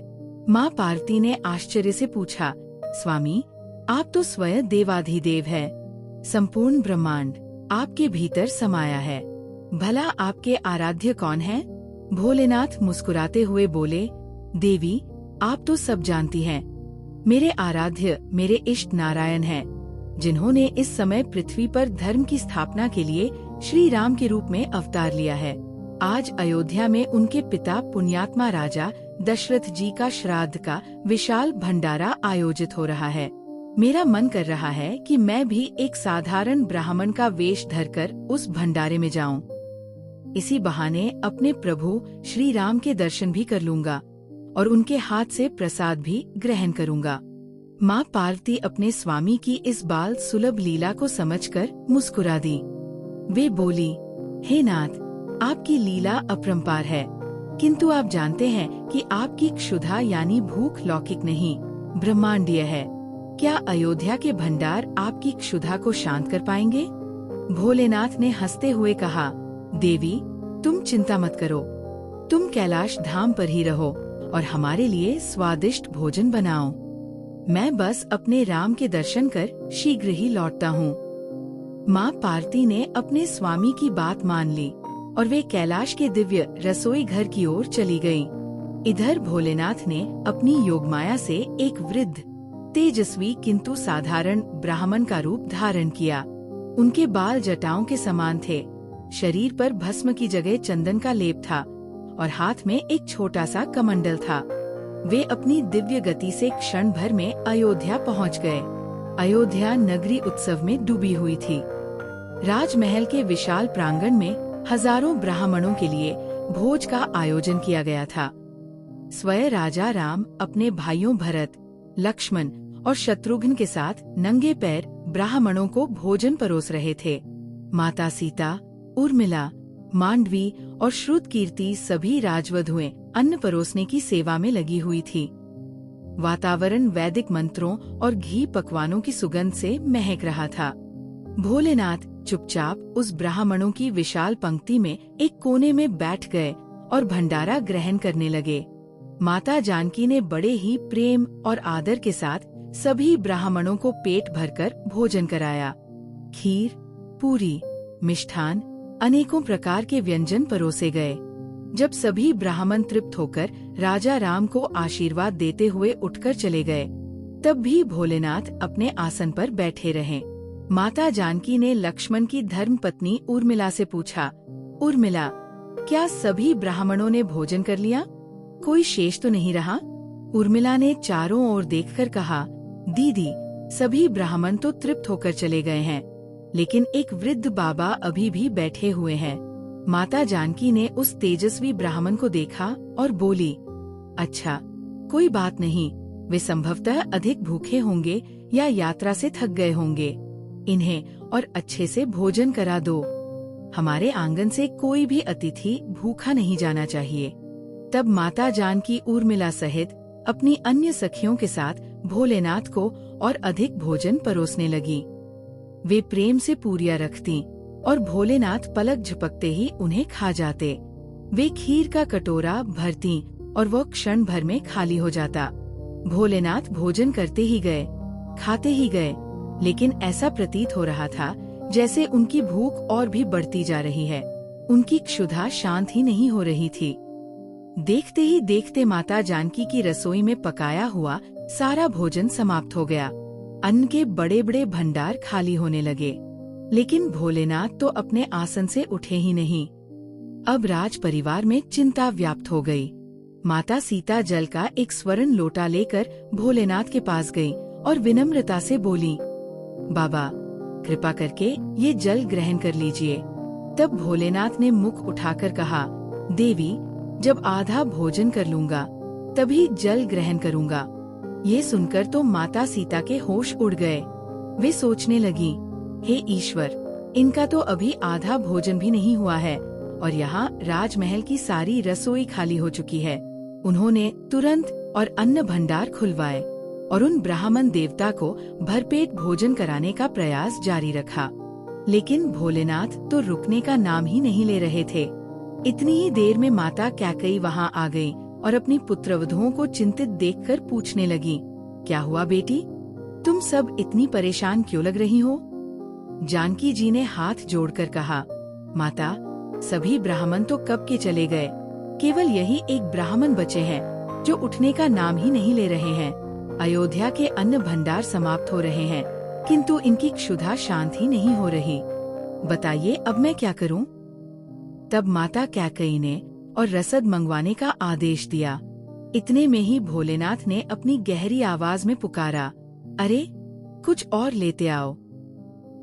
माँ पार्वती ने आश्चर्य से पूछा, स्वामी, आप तो स्वयं देवाधिदेव हैं। संपूर्ण ब्रह्मांड आपके भीतर समाया है। भला आपके आराध्य कौन हैं? भोलेनाथ मुस्कुराते हुए बोले, देवी, आप तो सब जानती हैं। मेरे आराध्य मेरे इष्ट नारायण हैं, जिन्होंने इस समय पृथ्वी पर धर्म की स्थापना के लिए श्री राम के रूप में अवतार लिया है। आज अयोध्या में उनके पिता पुण्यात्मा राजा दशरथ जी का श्राद्ध का विशाल भंडारा आयोजित हो रहा है। मेरा मन कर रहा है कि मैं भी एक साधारण ब्राह्मण का वेश धरकर उस भंडारे में जाऊं। इसी बहाने अपने प्रभु श्री राम के दर्शन भी कर लूंगा और उनके हाथ से प्रसाद भी ग्रहण करूंगा। माँ पार्वती अपने स्वामी की इस बाल सुलभ लीला को समझकर मुस्कुरा दी। वे बोली, हे नाथ, आपकी लीला अपरंपार है, किंतु आप जानते हैं कि आपकी क्षुधा यानी भूख लौकिक नहीं, ब्रह्मांडीय है। क्या अयोध्या के भंडार आपकी क्षुधा को शांत कर पाएंगे? भोलेनाथ ने हंसते हुए कहा, देवी, तुम चिंता मत करो। तुम कैलाश धाम पर ही रहो और हमारे लिए स्वादिष्ट भोजन बनाओ। मैं बस अपने राम के दर्शन कर शीघ्र ही लौटता हूँ। माँ पार्वती ने अपने स्वामी की बात मान ली और वे कैलाश के दिव्य रसोई घर की ओर चली गयीं। इधर भोलेनाथ ने अपनी योगमाया से एक वृद्ध, तेजस्वी किंतु साधारण ब्राह्मण का रूप धारण किया। उनके बाल जटाओं के समान थे, शरीर पर भस्म की जगह चंदन का लेप था और हाथ में एक छोटा सा कमंडल था। वे अपनी दिव्य गति से क्षण भर में अयोध्या पहुंच गए। अयोध्या नगरी उत्सव में डूबी हुई थी। राजमहल के विशाल प्रांगण में हजारों ब्राह्मणों के लिए भोज का आयोजन किया गया था। स्वयं राजा राम अपने भाइयों भरत, लक्ष्मण और शत्रुघ्न के साथ नंगे पैर ब्राह्मणों को भोजन परोस रहे थे। माता सीता, उर्मिला, मांडवी और श्रुतकीर्ति सभी राजवधुएं अन्न परोसने की सेवा में लगी हुई थी। वातावरण वैदिक मंत्रों और घी पकवानों की सुगंध से महक रहा था। भोलेनाथ चुपचाप उस ब्राह्मणों की विशाल पंक्ति में एक कोने में बैठ गए और भंडारा ग्रहण करने लगे। माता जानकी ने बड़े ही प्रेम और आदर के साथ सभी ब्राह्मणों को पेट भरकर भोजन कराया। खीर, पूरी, मिष्ठान, अनेकों प्रकार के व्यंजन परोसे गए। जब सभी ब्राह्मण तृप्त होकर राजा राम को आशीर्वाद देते हुए उठकर चले गए, तब भी भोलेनाथ अपने आसन पर बैठे रहे। माता जानकी ने लक्ष्मण की धर्मपत्नी उर्मिला से पूछा, उर्मिला, क्या सभी ब्राह्मणों ने भोजन कर लिया? कोई शेष तो नहीं रहा? उर्मिला ने चारों ओर देखकर कहा, दीदी, सभी ब्राह्मण तो तृप्त होकर चले गए हैं, लेकिन एक वृद्ध बाबा अभी भी बैठे हुए हैं। माता जानकी ने उस तेजस्वी ब्राह्मण को देखा और बोली, अच्छा, कोई बात नहीं, वे संभवतः अधिक भूखे होंगे या यात्रा से थक गए होंगे। इन्हें और अच्छे से भोजन करा दो। हमारे आंगन से कोई भी अतिथि भूखा नहीं जाना चाहिए। तब माता जानकी उर्मिला सहित अपनी अन्य सखियों के साथ भोलेनाथ को और अधिक भोजन परोसने लगी। वे प्रेम से पूरियां रखती और भोलेनाथ पलक झपकते ही उन्हें खा जाते। वे खीर का कटोरा भरती और वह क्षण भर में खाली हो जाता। भोलेनाथ भोजन करते ही गए, खाते ही गए, लेकिन ऐसा प्रतीत हो रहा था जैसे उनकी भूख और भी बढ़ती जा रही है। उनकी क्षुधा शांत ही नहीं हो रही थी। देखते ही देखते माता जानकी की रसोई में पकाया हुआ सारा भोजन समाप्त हो गया। अन्न के बड़े बड़े भंडार खाली होने लगे, लेकिन भोलेनाथ तो अपने आसन से उठे ही नहीं। अब राज परिवार में चिंता व्याप्त हो गई। माता सीता जल का एक स्वर्ण लोटा लेकर भोलेनाथ के पास गई और विनम्रता से बोली, बाबा, कृपा करके ये जल ग्रहण कर लीजिए। तब भोलेनाथ ने मुख उठाकर कहा, देवी, जब आधा भोजन कर लूंगा तभी जल ग्रहण करूंगा। ये सुनकर तो माता सीता के होश उड़ गए। वे सोचने लगी, हे ईश्वर, इनका तो अभी आधा भोजन भी नहीं हुआ है और यहाँ राजमहल की सारी रसोई खाली हो चुकी है। उन्होंने तुरंत और अन्न भंडार खुलवाए और उन ब्राह्मण देवता को भरपेट भोजन कराने का प्रयास जारी रखा, लेकिन भोलेनाथ तो रुकने का नाम ही नहीं ले रहे थे। इतनी ही देर में माता कैकेयी वहाँ आ गई और अपनी पुत्रवधुओं को चिंतित देखकर पूछने लगी, क्या हुआ बेटी, तुम सब इतनी परेशान क्यों लग रही हो? जानकी जी ने हाथ जोड़कर कहा, माता, सभी ब्राह्मण तो कब के चले गए, केवल यही एक ब्राह्मण बचे हैं जो उठने का नाम ही नहीं ले रहे हैं। अयोध्या के अन्न भंडार समाप्त हो रहे हैं, किंतु इनकी क्षुधा शांत ही नहीं हो रही। बताइए अब मैं क्या करूं? तब माता कैकेयी ने और रसद मंगवाने का आदेश दिया। इतने में ही भोलेनाथ ने अपनी गहरी आवाज में पुकारा, अरे, कुछ और लेते आओ,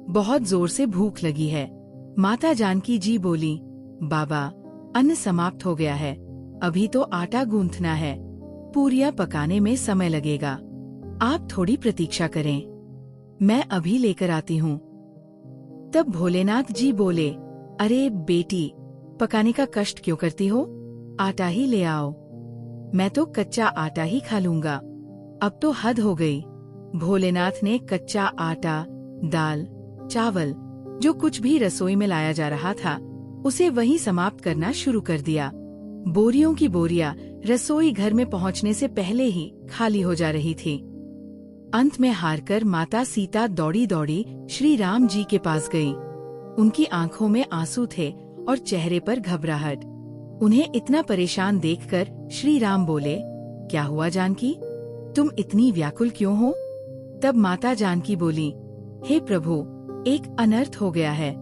बहुत जोर से भूख लगी है। माता जानकी जी बोली, बाबा, अन्न समाप्त हो गया है, अभी तो आटा गूंथना है, पूरियां पकाने में समय लगेगा, आप थोड़ी प्रतीक्षा करें, मैं अभी लेकर आती हूँ। तब भोलेनाथ जी बोले, अरे बेटी, पकाने का कष्ट क्यों करती हो, आटा ही ले आओ, मैं तो कच्चा आटा ही खा लूंगा, अब तो हद हो गई। भोलेनाथ ने कच्चा आटा, दाल, चावल, जो कुछ भी रसोई में लाया जा रहा था, उसे वहीं समाप्त करना शुरू कर दिया। बोरियों की बोरियां रसोई घर में पहुंचने से पहले ही खाली हो जा रही थी। अंत में हारकर माता सीता दौड़ी दौड़ी श्री राम जी के पास गई। उनकी आंखों में आंसू थे और चेहरे पर घबराहट। उन्हें इतना परेशान देखकर श्री राम बोले, क्या हुआ जानकी, तुम इतनी व्याकुल क्यों हो? तब माता जानकी बोली, हे प्रभु, एक अनर्थ हो गया है।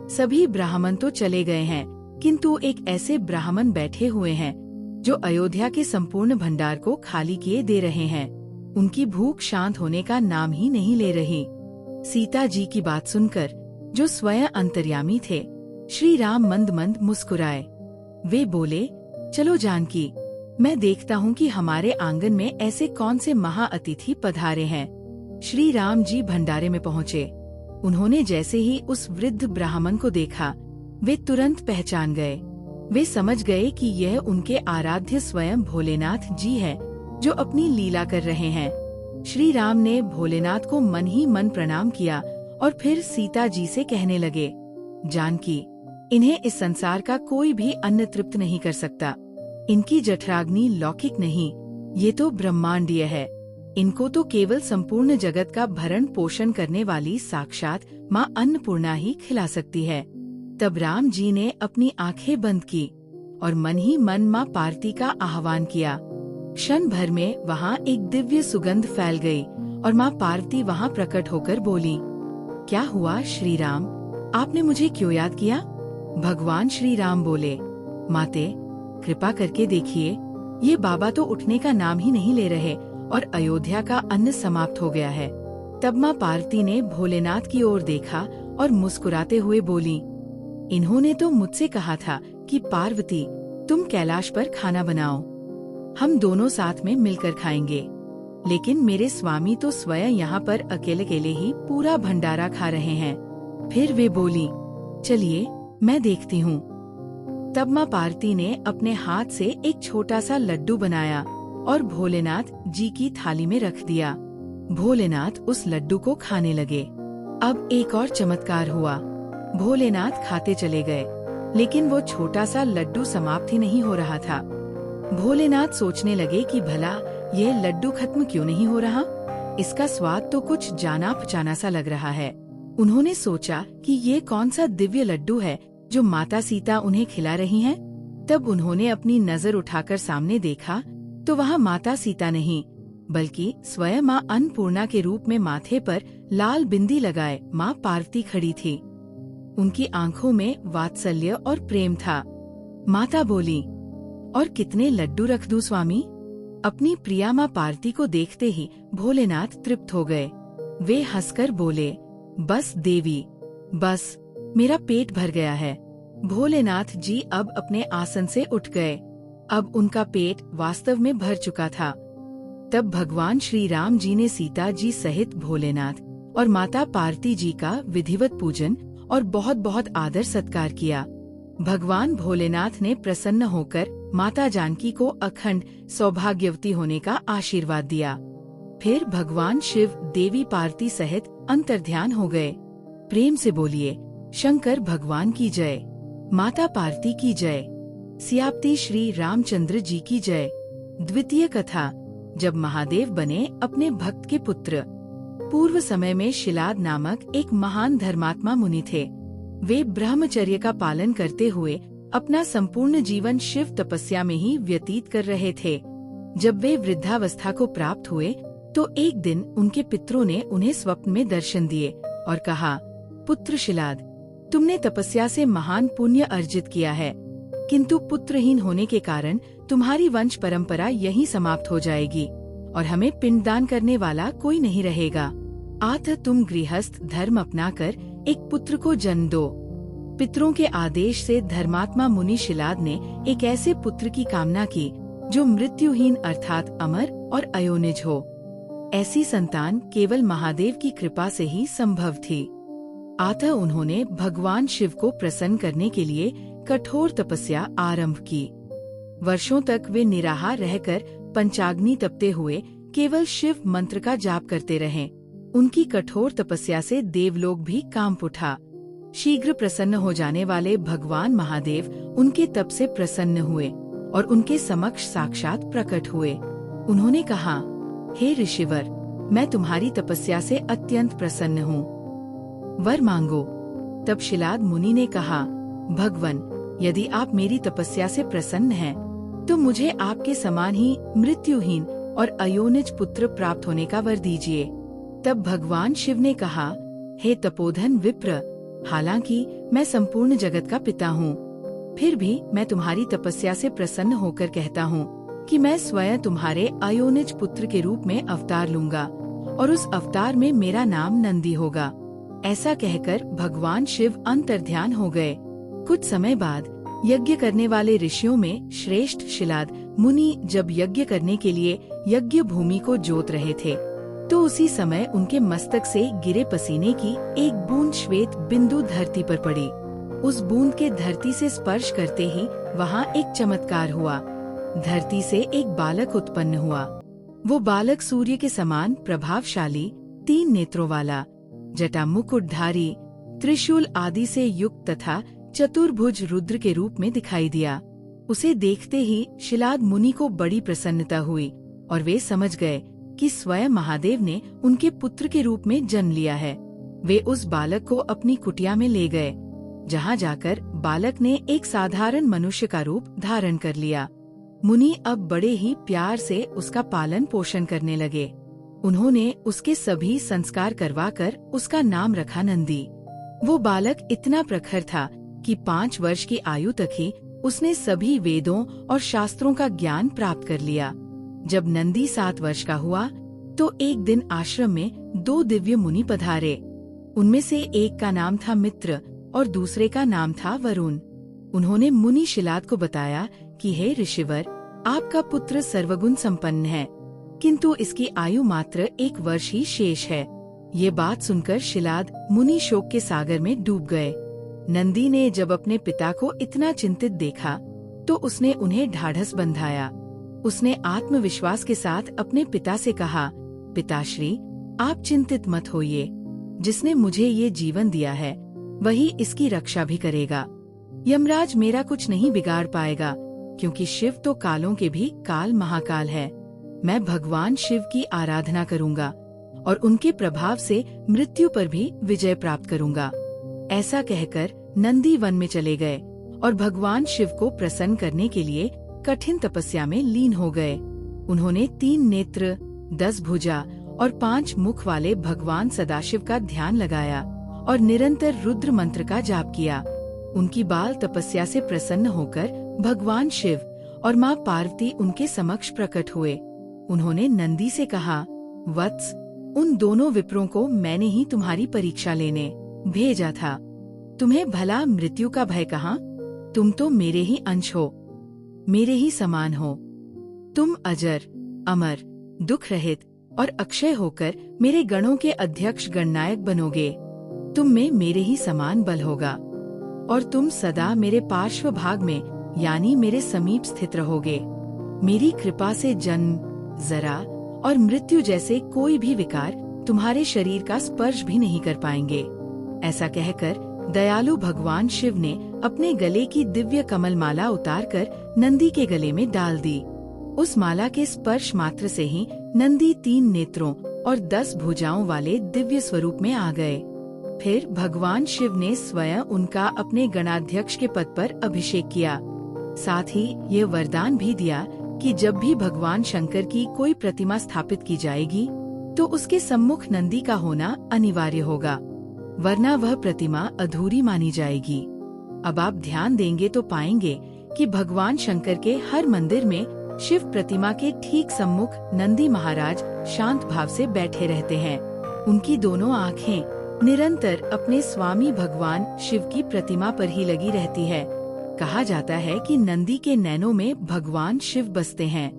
सभी ब्राह्मण तो चले गए हैं, किंतु एक ऐसे ब्राह्मण बैठे हुए हैं जो अयोध्या के संपूर्ण भंडार को खाली किए दे रहे हैं। उनकी भूख शांत होने का नाम ही नहीं ले रही। सीता जी की बात सुनकर, जो स्वयं अंतर्यामी थे, श्री राम मंद मंद मुस्कुराए। वे बोले, चलो जानकी, मैं देखता हूँ कि हमारे आंगन में ऐसे कौन से महाअतिथि पधारे हैं। श्री राम जी भंडारे में पहुँचे। उन्होंने जैसे ही उस वृद्ध ब्राह्मण को देखा, वे तुरंत पहचान गए। वे समझ गए कि यह उनके आराध्य स्वयं भोलेनाथ जी है, जो अपनी लीला कर रहे हैं। श्री राम ने भोलेनाथ को मन ही मन प्रणाम किया और फिर सीता जी से कहने लगे, जानकी, इन्हें इस संसार का कोई भी अन्न तृप्त नहीं कर सकता। इनकी जठराग्नि लौकिक नहीं, ये तो ब्रह्मांडीय है। इनको तो केवल संपूर्ण जगत का भरण पोषण करने वाली साक्षात माँ अन्नपूर्णा ही खिला सकती है। तब राम जी ने अपनी आंखें बंद की और मन ही मन माँ पार्वती का आह्वान किया। क्षण भर में वहाँ एक दिव्य सुगंध फैल गई और माँ पार्वती वहाँ प्रकट होकर बोली, क्या हुआ श्री राम, आपने मुझे क्यों याद किया? भगवान श्री राम बोले, माते, कृपा करके देखिए, ये बाबा तो उठने का नाम ही नहीं ले रहे और अयोध्या का अन्न समाप्त हो गया है। तब माँ पार्वती ने भोलेनाथ की ओर देखा और मुस्कुराते हुए बोली, इन्होंने तो मुझसे कहा था कि पार्वती, तुम कैलाश पर खाना बनाओ, हम दोनों साथ में मिलकर खाएंगे। लेकिन मेरे स्वामी तो स्वयं यहाँ पर अकेले अकेले ही पूरा भंडारा खा रहे हैं। फिर वे बोली, चलिए मैं देखती हूँ। तब माँ पार्वती ने अपने हाथ से एक छोटा सा लड्डू बनाया और भोलेनाथ जी की थाली में रख दिया। भोलेनाथ उस लड्डू को खाने लगे। अब एक और चमत्कार हुआ। भोलेनाथ खाते चले गए, लेकिन वो छोटा सा लड्डू समाप्त ही नहीं हो रहा था। भोलेनाथ सोचने लगे कि भला यह लड्डू खत्म क्यों नहीं हो रहा, इसका स्वाद तो कुछ जाना पहचाना सा लग रहा है। उन्होंने सोचा कि ये कौन सा दिव्य लड्डू है जो माता सीता उन्हें खिला रही हैं। तब उन्होंने अपनी नजर उठाकर सामने देखा तो वहाँ माता सीता नहीं, बल्कि स्वयं माँ अन्नपूर्णा के रूप में माथे पर लाल बिंदी लगाए माँ पार्वती खड़ी थी। उनकी आंखों में वात्सल्य और प्रेम था। माता बोली, और कितने लड्डू रख दूं स्वामी? अपनी प्रिया माँ पार्वती को देखते ही भोलेनाथ तृप्त हो गए। वे हंसकर बोले, बस देवी, बस, मेरा पेट भर गया है। भोलेनाथ जी अब अपने आसन से उठ गए। अब उनका पेट वास्तव में भर चुका था। तब भगवान श्री राम जी ने सीता जी सहित भोलेनाथ और माता पार्वती जी का विधिवत पूजन और बहुत बहुत आदर सत्कार किया। भगवान भोलेनाथ ने प्रसन्न होकर माता जानकी को अखंड सौभाग्यवती होने का आशीर्वाद दिया। फिर भगवान शिव देवी पार्वती सहित अंतर्ध्यान हो गए। प्रेम से बोलिए, शंकर भगवान की जय, माता पार्वती की जय, सियापति श्री रामचंद्र जी की जय। द्वितीय कथा, जब महादेव बने अपने भक्त के पुत्र। पूर्व समय में शिलाद नामक एक महान धर्मात्मा मुनि थे। वे ब्रह्मचर्य का पालन करते हुए अपना संपूर्ण जीवन शिव तपस्या में ही व्यतीत कर रहे थे। जब वे वृद्धावस्था को प्राप्त हुए तो एक दिन उनके पितरों ने उन्हें स्वप्न में दर्शन दिए और कहा, पुत्र शिलाद, तुमने तपस्या से महान पुण्य अर्जित किया है, किंतु पुत्रहीन होने के कारण तुम्हारी वंश परंपरा यहीं समाप्त हो जाएगी और हमें पिंडदान करने वाला कोई नहीं रहेगा। अतः तुम गृहस्थ धर्म अपनाकर एक पुत्र को जन्म दो। पितरों के आदेश से धर्मात्मा मुनि शिलाद ने एक ऐसे पुत्र की कामना की जो मृत्युहीन अर्थात अमर और अयोनिज हो। ऐसी संतान केवल महादेव की कृपा से ही संभव थी। अतः उन्होंने भगवान शिव को प्रसन्न करने के लिए कठोर तपस्या आरंभ की। वर्षों तक वे निराहार रहकर पंचाग्नि तपते हुए केवल शिव मंत्र का जाप करते रहे। उनकी कठोर तपस्या से देवलोक भी कांप उठा। शीघ्र प्रसन्न हो जाने वाले भगवान महादेव उनके तप से प्रसन्न हुए और उनके समक्ष साक्षात प्रकट हुए। उन्होंने कहा, हे ऋषिवर, मैं तुम्हारी तपस्या से अत्यंत प्रसन्न हूँ, वर मांगो। तब शिलाद मुनि ने कहा, भगवन, यदि आप मेरी तपस्या से प्रसन्न हैं, तो मुझे आपके समान ही मृत्युहीन और अयोनिज पुत्र प्राप्त होने का वर दीजिए। तब भगवान शिव ने कहा, हे तपोधन विप्र, हालांकि मैं संपूर्ण जगत का पिता हूँ, फिर भी मैं तुम्हारी तपस्या से प्रसन्न होकर कहता हूँ कि मैं स्वयं तुम्हारे अयोनिज पुत्र के रूप में अवतार लूंगा और उस अवतार में मेरा नाम नंदी होगा। ऐसा कहकर भगवान शिव अंतर्ध्यान हो गए। कुछ समय बाद यज्ञ करने वाले ऋषियों में श्रेष्ठ शिलाद मुनि जब यज्ञ करने के लिए यज्ञ भूमि को जोत रहे थे, तो उसी समय उनके मस्तक से गिरे पसीने की एक बूंद श्वेत बिंदु धरती पर पड़ी। उस बूंद के धरती से स्पर्श करते ही वहाँ एक चमत्कार हुआ। धरती से एक बालक उत्पन्न हुआ। वो बालक सूर्य के समान प्रभावशाली 3 नेत्रों वाला, जटा मुकुटधारी, त्रिशूल आदि से युक्त तथा चतुर्भुज रुद्र के रूप में दिखाई दिया। उसे देखते ही शिलाद मुनि को बड़ी प्रसन्नता हुई और वे समझ गए कि स्वयं महादेव ने उनके पुत्र के रूप में जन्म लिया है। वे उस बालक को अपनी कुटिया में ले गए, जहाँ जाकर बालक ने एक साधारण मनुष्य का रूप धारण कर लिया। मुनि अब बड़े ही प्यार से उसका पालन पोषण करने लगे। उन्होंने उसके सभी संस्कार करवाकर उसका नाम रखा नंदी। वो बालक इतना प्रखर था कि 5 वर्ष की आयु तक ही उसने सभी वेदों और शास्त्रों का ज्ञान प्राप्त कर लिया। जब नंदी 7 वर्ष का हुआ तो एक दिन आश्रम में 2 दिव्य मुनि पधारे। उनमें से एक का नाम था मित्र और दूसरे का नाम था वरुण। उन्होंने मुनि शिलाद को बताया कि हे ऋषिवर, आपका पुत्र सर्वगुण संपन्न है, किंतु इसकी आयु मात्र 1 वर्ष ही शेष है। ये बात सुनकर शिलाद मुनि शोक के सागर में डूब गए। नंदी ने जब अपने पिता को इतना चिंतित देखा तो उसने उन्हें ढाढ़स बंधाया। उसने आत्मविश्वास के साथ अपने पिता से कहा, पिताश्री, आप चिंतित मत होइए। जिसने मुझे ये जीवन दिया है वही इसकी रक्षा भी करेगा। यमराज मेरा कुछ नहीं बिगाड़ पाएगा, क्योंकि शिव तो कालों के भी काल महाकाल है। मैं भगवान शिव की आराधना करूंगा और उनके प्रभाव से मृत्यु पर भी विजय प्राप्त करूंगा। ऐसा कहकर नंदी वन में चले गए और भगवान शिव को प्रसन्न करने के लिए कठिन तपस्या में लीन हो गए। उन्होंने 3 नेत्र, 10 भुजा और 5 मुख वाले भगवान सदाशिव का ध्यान लगाया और निरंतर रुद्र मंत्र का जाप किया। उनकी बाल तपस्या से प्रसन्न होकर भगवान शिव और माँ पार्वती उनके समक्ष प्रकट हुए। उन्होंने नंदी से कहा, वत्स, उन दोनों विप्रों को मैंने ही तुम्हारी परीक्षा लेने भेजा था। तुम्हें भला मृत्यु का भय कहाँ? तुम तो मेरे ही अंश हो, मेरे ही समान हो। तुम अजर, अमर, दुख रहित और अक्षय होकर मेरे गणों के अध्यक्ष गणनायक बनोगे। तुम में मेरे ही समान बल होगा और तुम सदा मेरे पार्श्व भाग में यानी मेरे समीप स्थित रहोगे। मेरी कृपा से जन्म, जरा और मृत्यु जैसे कोई भी विकार तुम्हारे शरीर का स्पर्श भी नहीं कर पाएंगे। ऐसा कहकर दयालु भगवान शिव ने अपने गले की दिव्य कमल माला उतारकर नंदी के गले में डाल दी। उस माला के स्पर्श मात्र से ही नंदी 3 नेत्रों और 10 भुजाओं वाले दिव्य स्वरूप में आ गए। फिर भगवान शिव ने स्वयं उनका अपने गणाध्यक्ष के पद पर अभिषेक किया। साथ ही ये वरदान भी दिया कि जब भी भगवान शंकर की कोई प्रतिमा स्थापित की जाएगी तो उसके सम्मुख नंदी का होना अनिवार्य होगा, वरना वह प्रतिमा अधूरी मानी जाएगी। अब आप ध्यान देंगे तो पाएंगे कि भगवान शंकर के हर मंदिर में शिव प्रतिमा के ठीक सम्मुख नंदी महाराज शांत भाव से बैठे रहते हैं। उनकी दोनों आँखें निरंतर अपने स्वामी भगवान शिव की प्रतिमा पर ही लगी रहती है। कहा जाता है कि नंदी के नैनों में भगवान शिव बसते हैं।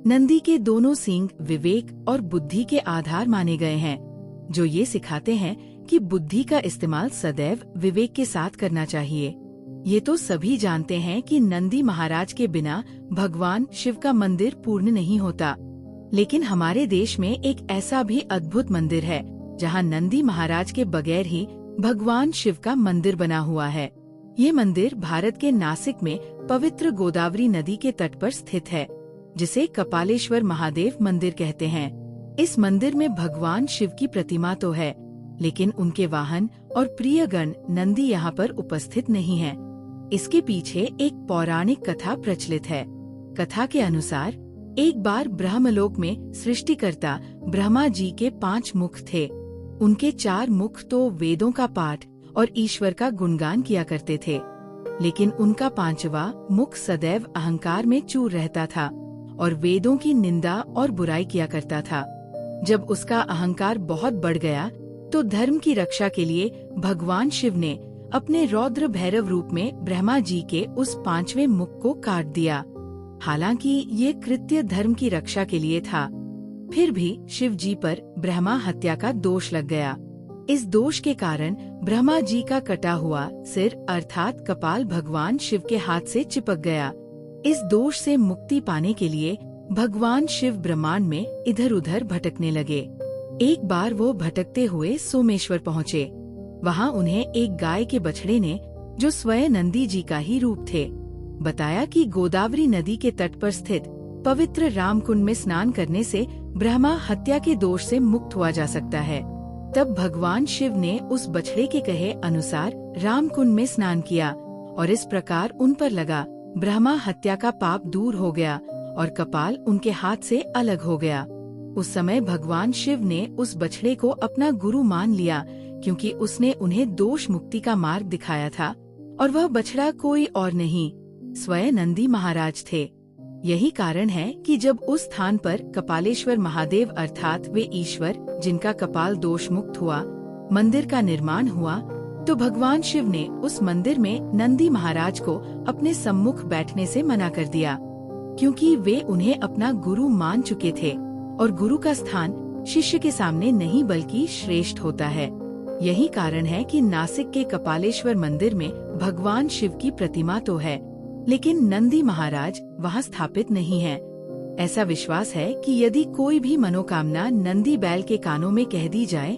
नंदी के दोनों सींग विवेक और बुद्धि के आधार माने गए हैं, जो ये सिखाते हैं कि बुद्धि का इस्तेमाल सदैव विवेक के साथ करना चाहिए। ये तो सभी जानते हैं कि नंदी महाराज के बिना भगवान शिव का मंदिर पूर्ण नहीं होता, लेकिन हमारे देश में एक ऐसा भी अद्भुत मंदिर है जहाँ नंदी महाराज के बगैर ही भगवान शिव का मंदिर बना हुआ है। ये मंदिर भारत के नासिक में पवित्र गोदावरी नदी के तट पर स्थित है, जिसे कपालेश्वर महादेव मंदिर कहते हैं। इस मंदिर में भगवान शिव की प्रतिमा तो है, लेकिन उनके वाहन और प्रियगण नंदी यहाँ पर उपस्थित नहीं है। इसके पीछे एक पौराणिक कथा प्रचलित है। कथा के अनुसार एक बार ब्रह्मलोक में सृष्टिकर्ता ब्रह्मा जी के 5 मुख थे। उनके 4 मुख तो वेदों का पाठ और ईश्वर का गुणगान किया करते थे, लेकिन उनका 5वां मुख सदैव अहंकार में चूर रहता था और वेदों की निंदा और बुराई किया करता था। जब उसका अहंकार बहुत बढ़ गया तो धर्म की रक्षा के लिए भगवान शिव ने अपने रौद्र भैरव रूप में ब्रह्मा जी के उस 5वें मुख को काट दिया। हालांकि ये कृत्य धर्म की रक्षा के लिए था, फिर भी शिव जी पर ब्रह्मा हत्या का दोष लग गया। इस दोष के कारण ब्रह्मा जी का कटा हुआ सिर अर्थात कपाल भगवान शिव के हाथ से चिपक गया। इस दोष से मुक्ति पाने के लिए भगवान शिव ब्रह्मांड में इधर उधर भटकने लगे। एक बार वो भटकते हुए सोमेश्वर पहुँचे। वहाँ उन्हें एक गाय के बछड़े ने, जो स्वयं नंदी जी का ही रूप थे, बताया कि गोदावरी नदी के तट पर स्थित पवित्र रामकुंड में स्नान करने से ब्रह्मा हत्या के दोष से मुक्त हुआ जा सकता है। तब भगवान शिव ने उस बछड़े के कहे अनुसार रामकुंड में स्नान किया और इस प्रकार उन पर लगा ब्रह्मा हत्या का पाप दूर हो गया और कपाल उनके हाथ से अलग हो गया। उस समय भगवान शिव ने उस बछड़े को अपना गुरु मान लिया, क्योंकि उसने उन्हें दोष मुक्ति का मार्ग दिखाया था और वह बछड़ा कोई और नहीं, स्वयं नंदी महाराज थे। यही कारण है कि जब उस स्थान पर कपालेश्वर महादेव अर्थात वे ईश्वर जिनका कपाल दोष मुक्त हुआ, मंदिर का निर्माण हुआ, तो भगवान शिव ने उस मंदिर में नंदी महाराज को अपने सम्मुख बैठने से मना कर दिया, क्योंकि वे उन्हें अपना गुरु मान चुके थे और गुरु का स्थान शिष्य के सामने नहीं बल्कि श्रेष्ठ होता है। यही कारण है कि नासिक के कपालेश्वर मंदिर में भगवान शिव की प्रतिमा तो है, लेकिन नंदी महाराज वहाँ स्थापित नहीं है। ऐसा विश्वास है कि यदि कोई भी मनोकामना नंदी बैल के कानों में कह दी जाए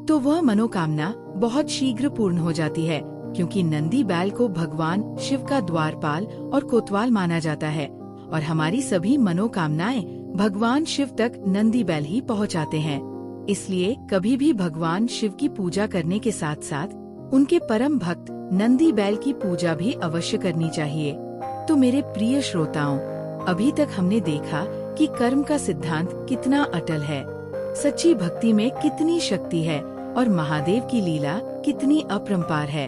तो वह मनोकामना बहुत शीघ्र पूर्ण हो जाती है, क्योंकि नंदी बैल को भगवान शिव का द्वारपाल और कोतवाल माना जाता है और हमारी सभी मनोकामनाएं भगवान शिव तक नंदी बैल ही पहुंचाते हैं। इसलिए कभी भी भगवान शिव की पूजा करने के साथ साथ उनके परम भक्त नंदी बैल की पूजा भी अवश्य करनी चाहिए। तो मेरे प्रिय श्रोताओं, अभी तक हमने देखा कि कर्म का सिद्धांत कितना अटल है, सच्ची भक्ति में कितनी शक्ति है और महादेव की लीला कितनी अपरंपार है।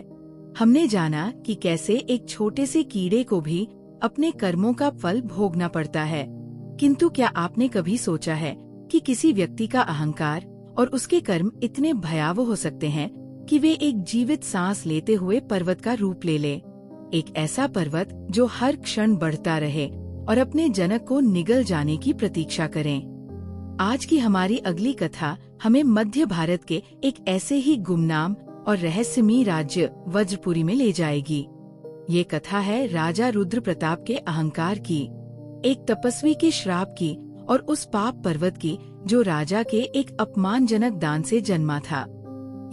हमने जाना कि कैसे एक छोटे से कीड़े को भी अपने कर्मों का फल भोगना पड़ता है, किंतु क्या आपने कभी सोचा है कि किसी व्यक्ति का अहंकार और उसके कर्म इतने भयावह हो सकते हैं कि वे एक जीवित सांस लेते हुए पर्वत का रूप ले ले, एक ऐसा पर्वत जो हर क्षण बढ़ता रहे और अपने जनक को निगल जाने की प्रतीक्षा करें। आज की हमारी अगली कथा हमें मध्य भारत के एक ऐसे ही गुमनाम और रहस्यमयी राज्य वज्रपुरी में ले जाएगी। ये कथा है राजा रुद्र प्रताप के अहंकार की, एक तपस्वी के श्राप की और उस पाप पर्वत की जो राजा के एक अपमानजनक दान से जन्मा था।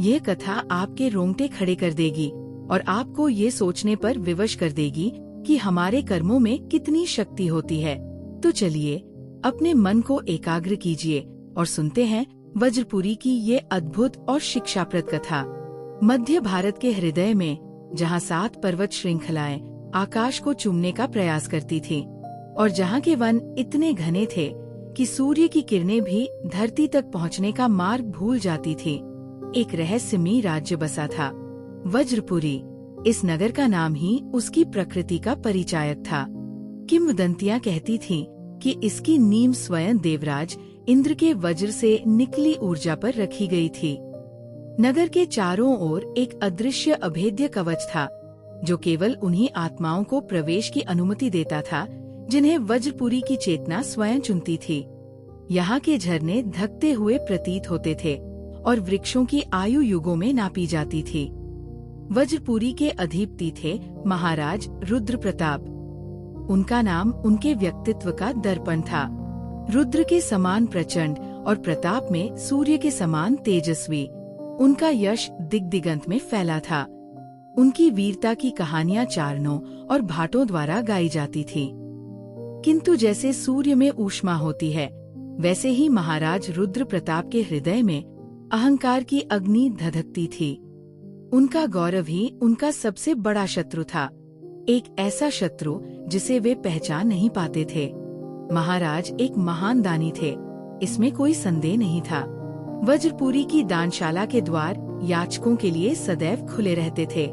यह कथा आपके रोंगटे खड़े कर देगी और आपको ये सोचने पर विवश कर देगी कि हमारे कर्मों में कितनी शक्ति होती है। तो चलिए अपने मन को एकाग्र कीजिए और सुनते हैं वज्रपुरी की ये अद्भुत और शिक्षाप्रद कथा। मध्य भारत के हृदय में, जहाँ 7 पर्वत श्रृंखलाएं आकाश को चूमने का प्रयास करती थी और जहाँ के वन इतने घने थे कि सूर्य की किरणें भी धरती तक पहुँचने का मार्ग भूल जाती थी, एक रहस्यमयी राज्य बसा था, वज्रपुरी। इस नगर का नाम ही उसकी प्रकृति का परिचायक था। किंवदंतियां कहती थीं कि इसकी नींव स्वयं देवराज इंद्र के वज्र से निकली ऊर्जा पर रखी गई थी। नगर के चारों ओर एक अदृश्य अभेद्य कवच था, जो केवल उन्हीं आत्माओं को प्रवेश की अनुमति देता था जिन्हें वज्रपुरी की चेतना स्वयं चुनती थी। यहाँ के झरने धकते हुए प्रतीत होते थे और वृक्षों की आयु युगों में नापी जाती थी। वज्रपुरी के अधिपति थे महाराज रुद्र प्रताप। उनका नाम उनके व्यक्तित्व का दर्पण था। रुद्र के समान प्रचंड और प्रताप में सूर्य के समान तेजस्वी, उनका यश दिग्दिगंत में फैला था। उनकी वीरता की कहानियां चारणों और भाटों द्वारा गाई जाती थी। किंतु जैसे सूर्य में ऊष्मा होती है, वैसे ही महाराज रुद्र प्रताप के हृदय में अहंकार की अग्नि धधकती थी। उनका गौरव ही उनका सबसे बड़ा शत्रु था, एक ऐसा शत्रु जिसे वे पहचान नहीं पाते थे। महाराज एक महान दानी थे, इसमें कोई संदेह नहीं था। वज्रपुरी की दानशाला के द्वार याचकों के लिए सदैव खुले रहते थे,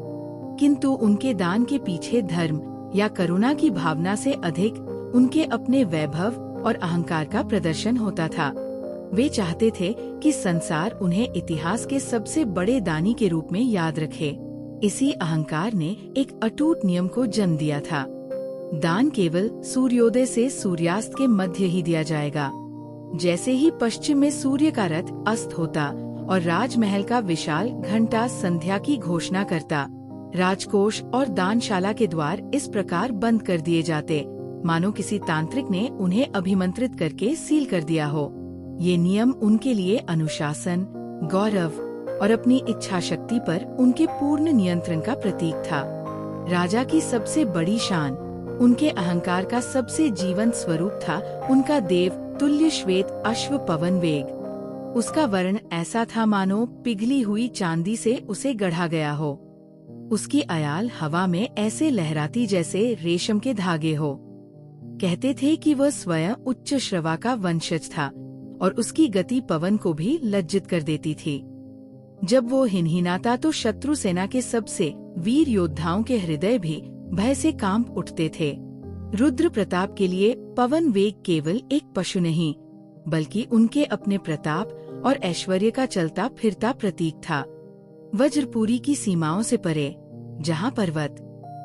किंतु उनके दान के पीछे धर्म या करुणा की भावना से अधिक उनके अपने वैभव और अहंकार का प्रदर्शन होता था। वे चाहते थे कि संसार उन्हें इतिहास के सबसे बड़े दानी के रूप में याद रखे। इसी अहंकार ने एक अटूट नियम को जन्म दिया था, दान केवल सूर्योदय से सूर्यास्त के मध्य ही दिया जाएगा। जैसे ही पश्चिम में सूर्य का रथ अस्त होता और राजमहल का विशाल घंटा संध्या की घोषणा करता, राजकोष और दानशाला के द्वार इस प्रकार बंद कर दिए जाते मानो किसी तांत्रिक ने उन्हें अभिमंत्रित करके सील कर दिया हो। ये नियम उनके लिए अनुशासन, गौरव और अपनी इच्छा शक्ति पर उनके पूर्ण नियंत्रण का प्रतीक था। राजा की सबसे बड़ी शान, उनके अहंकार का सबसे जीवंत स्वरूप था उनका देव तुल्य श्वेत अश्व पवन वेग। उसका वर्ण ऐसा था मानो पिघली हुई चांदी से उसे गढ़ा गया हो। उसकी अयाल हवा में ऐसे लहराती जैसे रेशम के धागे हो। कहते थे कि वह स्वयं उच्च श्रवा का वंशज था और उसकी गति पवन को भी लज्जित कर देती थी। जब वो हिनहिनाता तो शत्रु सेना के सबसे वीर योद्धाओं के हृदय भी भय से कांप उठते थे। रुद्र प्रताप के लिए पवन वेग केवल एक पशु नहीं, बल्कि उनके अपने प्रताप और ऐश्वर्य का चलता फिरता प्रतीक था। वज्रपुरी की सीमाओं से परे, जहाँ पर्वत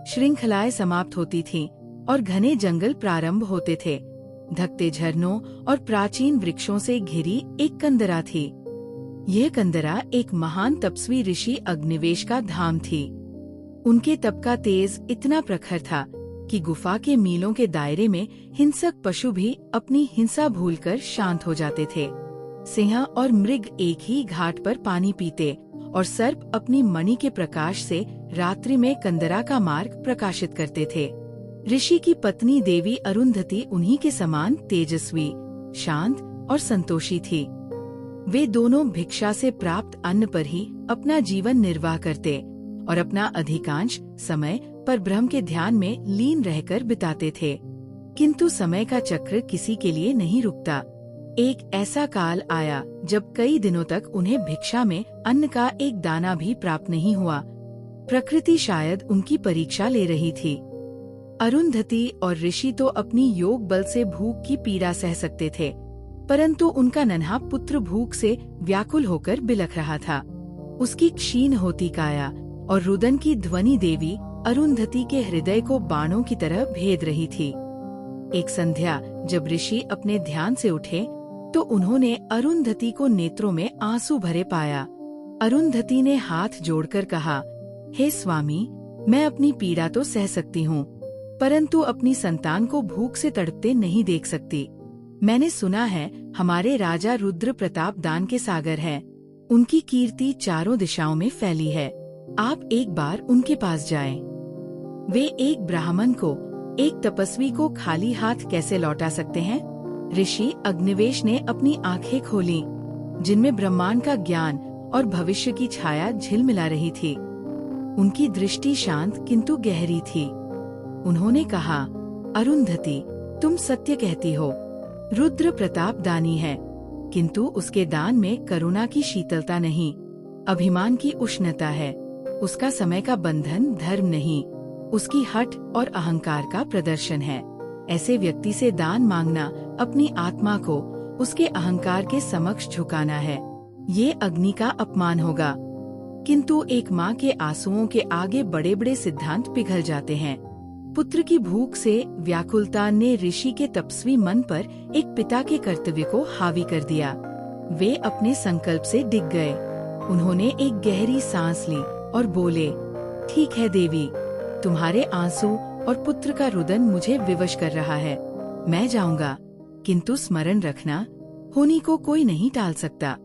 श्रृंखलाएं समाप्त होती थीं और घने जंगल प्रारंभ होते थे, धकते झरनों और प्राचीन वृक्षों से घिरी एक कंदरा थी। यह कंदरा एक महान तपस्वी ऋषि अग्निवेश का धाम थी। उनके तप का तेज इतना प्रखर था कि गुफा के मीलों के दायरे में हिंसक पशु भी अपनी हिंसा भूलकर शांत हो जाते थे। सिंह और मृग एक ही घाट पर पानी पीते और सर्प अपनी मणि के प्रकाश से रात्रि में कंदरा का मार्ग प्रकाशित करते थे। ऋषि की पत्नी देवी अरुंधति उन्हीं के समान तेजस्वी, शांत और संतोषी थी। वे दोनों भिक्षा से प्राप्त अन्न पर ही अपना जीवन निर्वाह करते और अपना अधिकांश समय पर ब्रह्म के ध्यान में लीन रहकर बिताते थे। किंतु समय का चक्र किसी के लिए नहीं रुकता। एक ऐसा काल आया जब कई दिनों तक उन्हें भिक्षा में अन्न का एक दाना भी प्राप्त नहीं हुआ। प्रकृति शायद उनकी परीक्षा ले रही थी। अरुंधति और ऋषि तो अपनी योग बल से भूख की पीड़ा सह सकते थे, परंतु उनका नन्हा पुत्र भूख से व्याकुल होकर बिलख रहा था। उसकी क्षीण होती काया और रुदन की ध्वनि देवी अरुंधति के हृदय को बाणों की तरह भेद रही थी। एक संध्या जब ऋषि अपने ध्यान से उठे तो उन्होंने अरुंधति को नेत्रों में आंसू भरे पाया। अरुंधति ने हाथ जोड़कर कहा, हे स्वामी, मैं अपनी पीड़ा तो सह सकती हूँ, परंतु अपनी संतान को भूख से तड़पते नहीं देख सकती। मैंने सुना है हमारे राजा रुद्र प्रताप दान के सागर हैं। उनकी कीर्ति चारों दिशाओं में फैली है। आप एक बार उनके पास जाएं। वे एक ब्राह्मण को, एक तपस्वी को खाली हाथ कैसे लौटा सकते हैं? ऋषि अग्निवेश ने अपनी आंखें खोलीं, जिनमें ब्रह्मांड का ज्ञान और भविष्य की छाया झिलमिला रही थी। उनकी दृष्टि शांत किंतु गहरी थी। उन्होंने कहा, अरुंधति, तुम सत्य कहती हो। रुद्र प्रताप दानी है, किंतु उसके दान में करुणा की शीतलता नहीं, अभिमान की उष्णता है। उसका समय का बंधन धर्म नहीं, उसकी हठ और अहंकार का प्रदर्शन है। ऐसे व्यक्ति से दान मांगना अपनी आत्मा को उसके अहंकार के समक्ष झुकाना है। ये अग्नि का अपमान होगा। किंतु एक माँ के आंसुओं के आगे बड़े बड़े सिद्धांत पिघल जाते हैं। पुत्र की भूख से व्याकुलता ने ऋषि के तपस्वी मन पर एक पिता के कर्तव्य को हावी कर दिया। वे अपने संकल्प से डिग गए। उन्होंने एक गहरी सांस ली और बोले, ठीक है देवी, तुम्हारे आंसू और पुत्र का रुदन मुझे विवश कर रहा है। मैं जाऊंगा, किंतु स्मरण रखना, होनी को कोई नहीं टाल सकता।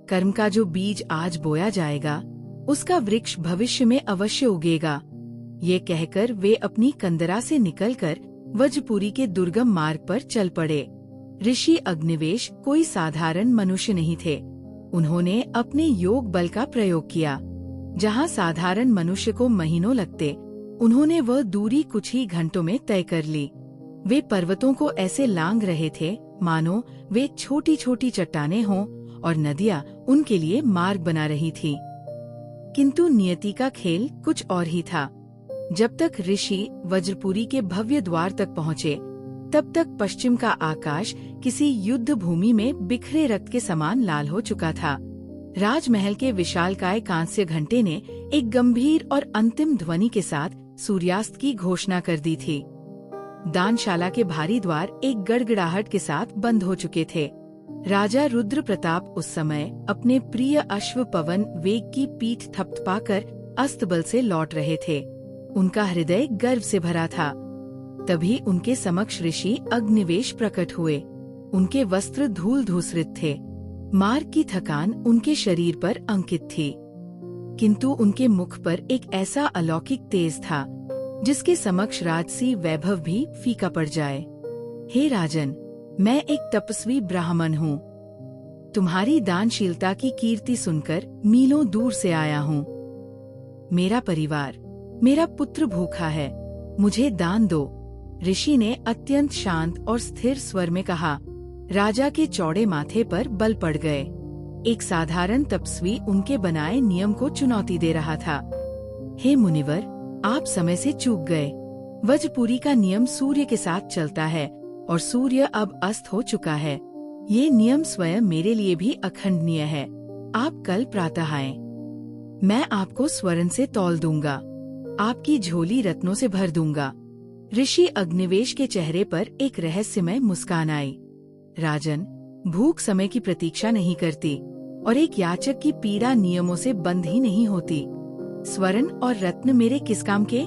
कर्म का जो बीज आज बोया जाएगा, उसका वृक्ष भविष्य में अवश्य उगेगा। ये कहकर वे अपनी कंदरा से निकलकर वज्रपुरी के दुर्गम मार्ग पर चल पड़े। ऋषि अग्निवेश कोई साधारण मनुष्य नहीं थे। उन्होंने अपने योग बल का प्रयोग किया। जहाँ साधारण मनुष्य को महीनों लगते, उन्होंने वह दूरी कुछ ही घंटों में तय कर ली। वे पर्वतों को ऐसे लांग रहे थे मानो वे छोटी छोटी चट्टानें हों और नदियाँ उनके लिए मार्ग बना रही थी। किंतु नियति का खेल कुछ और ही था। जब तक ऋषि वज्रपुरी के भव्य द्वार तक पहुँचे, तब तक पश्चिम का आकाश किसी युद्ध भूमि में बिखरे रक्त के समान लाल हो चुका था। राजमहल के विशालकाय कांस्य घंटे ने एक गंभीर और अंतिम ध्वनि के साथ सूर्यास्त की घोषणा कर दी थी। दानशाला के भारी द्वार एक गड़गड़ाहट के साथ बंद हो चुके थे। राजा रुद्र प्रताप उस समय अपने प्रिय अश्व पवन वेग की पीठ थपथपाकर अस्तबल से लौट रहे थे। उनका हृदय गर्व से भरा था। तभी उनके समक्ष ऋषि अग्निवेश प्रकट हुए। उनके वस्त्र धूल धूसरित थे। मार्ग की थकान उनके शरीर पर अंकित थी, किंतु उनके मुख पर एक ऐसा अलौकिक तेज था जिसके समक्ष राजसी वैभव भी फीका पड़ जाए। हे राजन, मैं एक तपस्वी ब्राह्मण हूँ। तुम्हारी दानशीलता की कीर्ति सुनकर मीलों दूर से आया हूँ। मेरा परिवार, मेरा पुत्र भूखा है, मुझे दान दो। ऋषि ने अत्यंत शांत और स्थिर स्वर में कहा। राजा के चौड़े माथे पर बल पड़ गए। एक साधारण तपस्वी उनके बनाए नियम को चुनौती दे रहा था। हे मुनिवर, आप समय से चूक गए। वज्रपुरी का नियम सूर्य के साथ चलता है और सूर्य अब अस्त हो चुका है। ये नियम स्वयं मेरे लिए भी अखंडनीय है। आप कल प्रातः आएं। मैं आपको स्वर्ण से तौल दूंगा, आपकी झोली रत्नों से भर दूंगा। ऋषि अग्निवेश के चेहरे पर एक रहस्यमय मुस्कान आई। राजन, भूख समय की प्रतीक्षा नहीं करती और एक याचक की पीड़ा नियमों से बंद ही नहीं होती। स्वर्ण और रत्न मेरे किस काम के?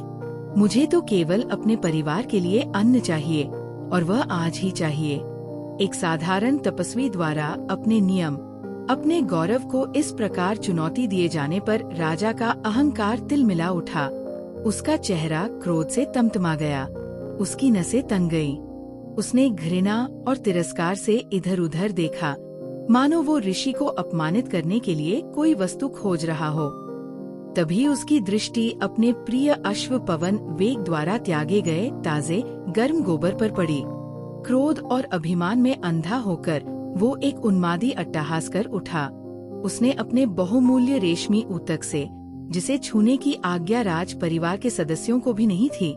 मुझे तो केवल अपने परिवार के लिए अन्न चाहिए, और वह आज ही चाहिए। एक साधारण तपस्वी द्वारा अपने नियम, अपने गौरव को इस प्रकार चुनौती दिए जाने पर राजा का अहंकार तिलमिला उठा। उसका चेहरा क्रोध से तमतमा गया, उसकी नसें तंग गईं। उसने घृणा और तिरस्कार से इधर उधर देखा, मानो वो ऋषि को अपमानित करने के लिए कोई वस्तु खोज रहा हो। तभी उसकी दृष्टि अपने प्रिय अश्व पवन वेग द्वारा त्यागे गए ताजे गर्म गोबर पर पड़ी। क्रोध और अभिमान में अंधा होकर वो एक उन्मादी अट्टहास कर उठा। उसने अपने बहुमूल्य रेशमी ऊतक से, जिसे छूने की आज्ञा राज परिवार के सदस्यों को भी नहीं थी,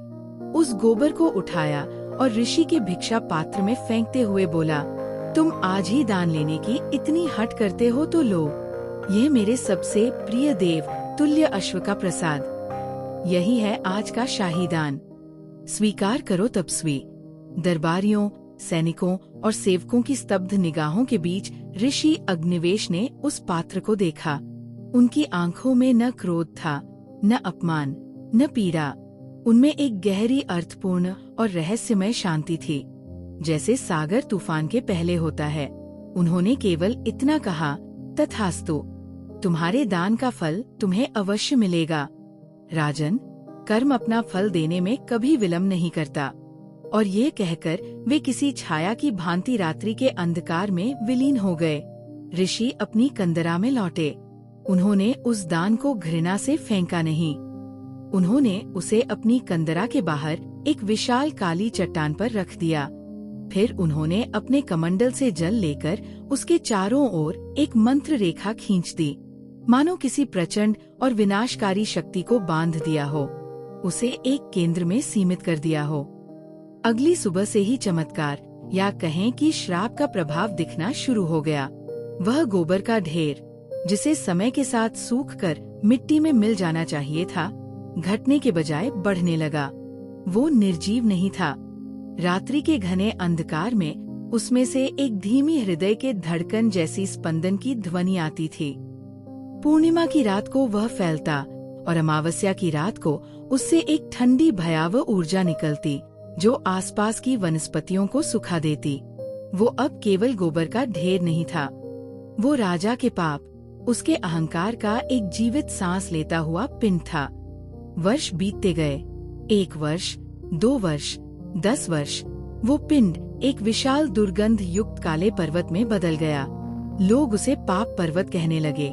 उस गोबर को उठाया और ऋषि के भिक्षा पात्र में फेंकते हुए बोला, तुम आज ही दान लेने की इतनी हट करते हो तो लो, यह मेरे सबसे प्रिय देव तुल्य अश्व का प्रसाद। यही है आज का शाही दान। स्वीकार करो तपस्वी। दरबारियों, सैनिकों और सेवकों की स्तब्ध निगाहों के बीच ऋषि अग्निवेश ने उस पात्र को देखा। उनकी आंखों में न क्रोध था, न अपमान, न पीड़ा। उनमें एक गहरी अर्थपूर्ण और रहस्यमय शांति थी, जैसे सागर तूफान के पहले होता है। उन्होंने केवल इतना कहा, तथास्तु, तुम्हारे दान का फल तुम्हें अवश्य मिलेगा। राजन, कर्म अपना फल देने में कभी विलंब नहीं करता। और ये कहकर वे किसी छाया की भांति रात्रि के अंधकार में विलीन हो गए। ऋषि अपनी कंदरा में लौटे। उन्होंने उस दान को घृणा से फेंका नहीं। उन्होंने उसे अपनी कंदरा के बाहर एक विशाल काली चट्टान पर रख दिया। फिर उन्होंने अपने कमंडल से जल लेकर उसके चारों ओर एक मंत्र रेखा खींच दी, मानो किसी प्रचंड और विनाशकारी शक्ति को बांध दिया हो, उसे एक केंद्र में सीमित कर दिया हो। अगली सुबह से ही चमत्कार, या कहें कि श्राप का प्रभाव दिखना शुरू हो गया। वह गोबर का ढेर, जिसे समय के साथ सूखकर मिट्टी में मिल जाना चाहिए था, घटने के बजाय बढ़ने लगा। वो निर्जीव नहीं था। रात्रि के घने अंधकार में उसमें से एक धीमी हृदय के धड़कन जैसी स्पंदन की ध्वनि आती थी। पूर्णिमा की रात को वह फैलता और अमावस्या की रात को उससे एक ठंडी भयावह ऊर्जा निकलती, जो आसपास की वनस्पतियों को सुखा देती। वो अब केवल गोबर का ढेर नहीं था, वो राजा के पाप, उसके अहंकार का एक जीवित सांस लेता हुआ पिंड था। वर्ष बीतते गए। 1 वर्ष, 2 वर्ष, 10 वर्ष। वो पिंड एक विशाल दुर्गंध युक्त काले पर्वत में बदल गया। लोग उसे पाप पर्वत कहने लगे।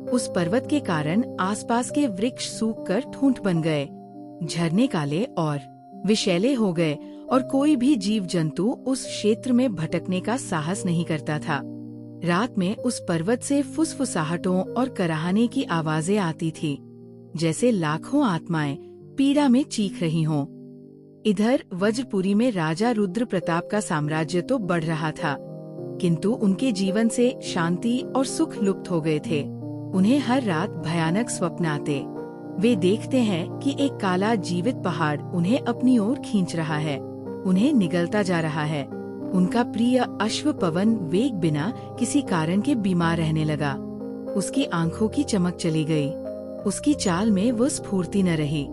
उस पर्वत के कारण आसपास के वृक्ष सूखकर ठूंठ बन गए, झरने काले और विषैले हो गए और कोई भी जीव जंतु उस क्षेत्र में भटकने का साहस नहीं करता था। रात में उस पर्वत से फुसफुसाहटों और कराहने की आवाजें आती थी, जैसे लाखों आत्माएं पीड़ा में चीख रही हों। इधर वज्रपुरी में राजा रुद्र प्रताप का साम्राज्य तो बढ़ रहा था, किंतु उनके जीवन से शांति और सुख लुप्त हो गए थे। उन्हें हर रात भयानक स्वप्न आते। वे देखते हैं कि एक काला जीवित पहाड़ उन्हें अपनी ओर खींच रहा है, उन्हें निगलता जा रहा है। उनका प्रिय अश्व पवन वेग बिना किसी कारण के बीमार रहने लगा। उसकी आंखों की चमक चली गई, उसकी चाल में वो स्फूर्ति न रही।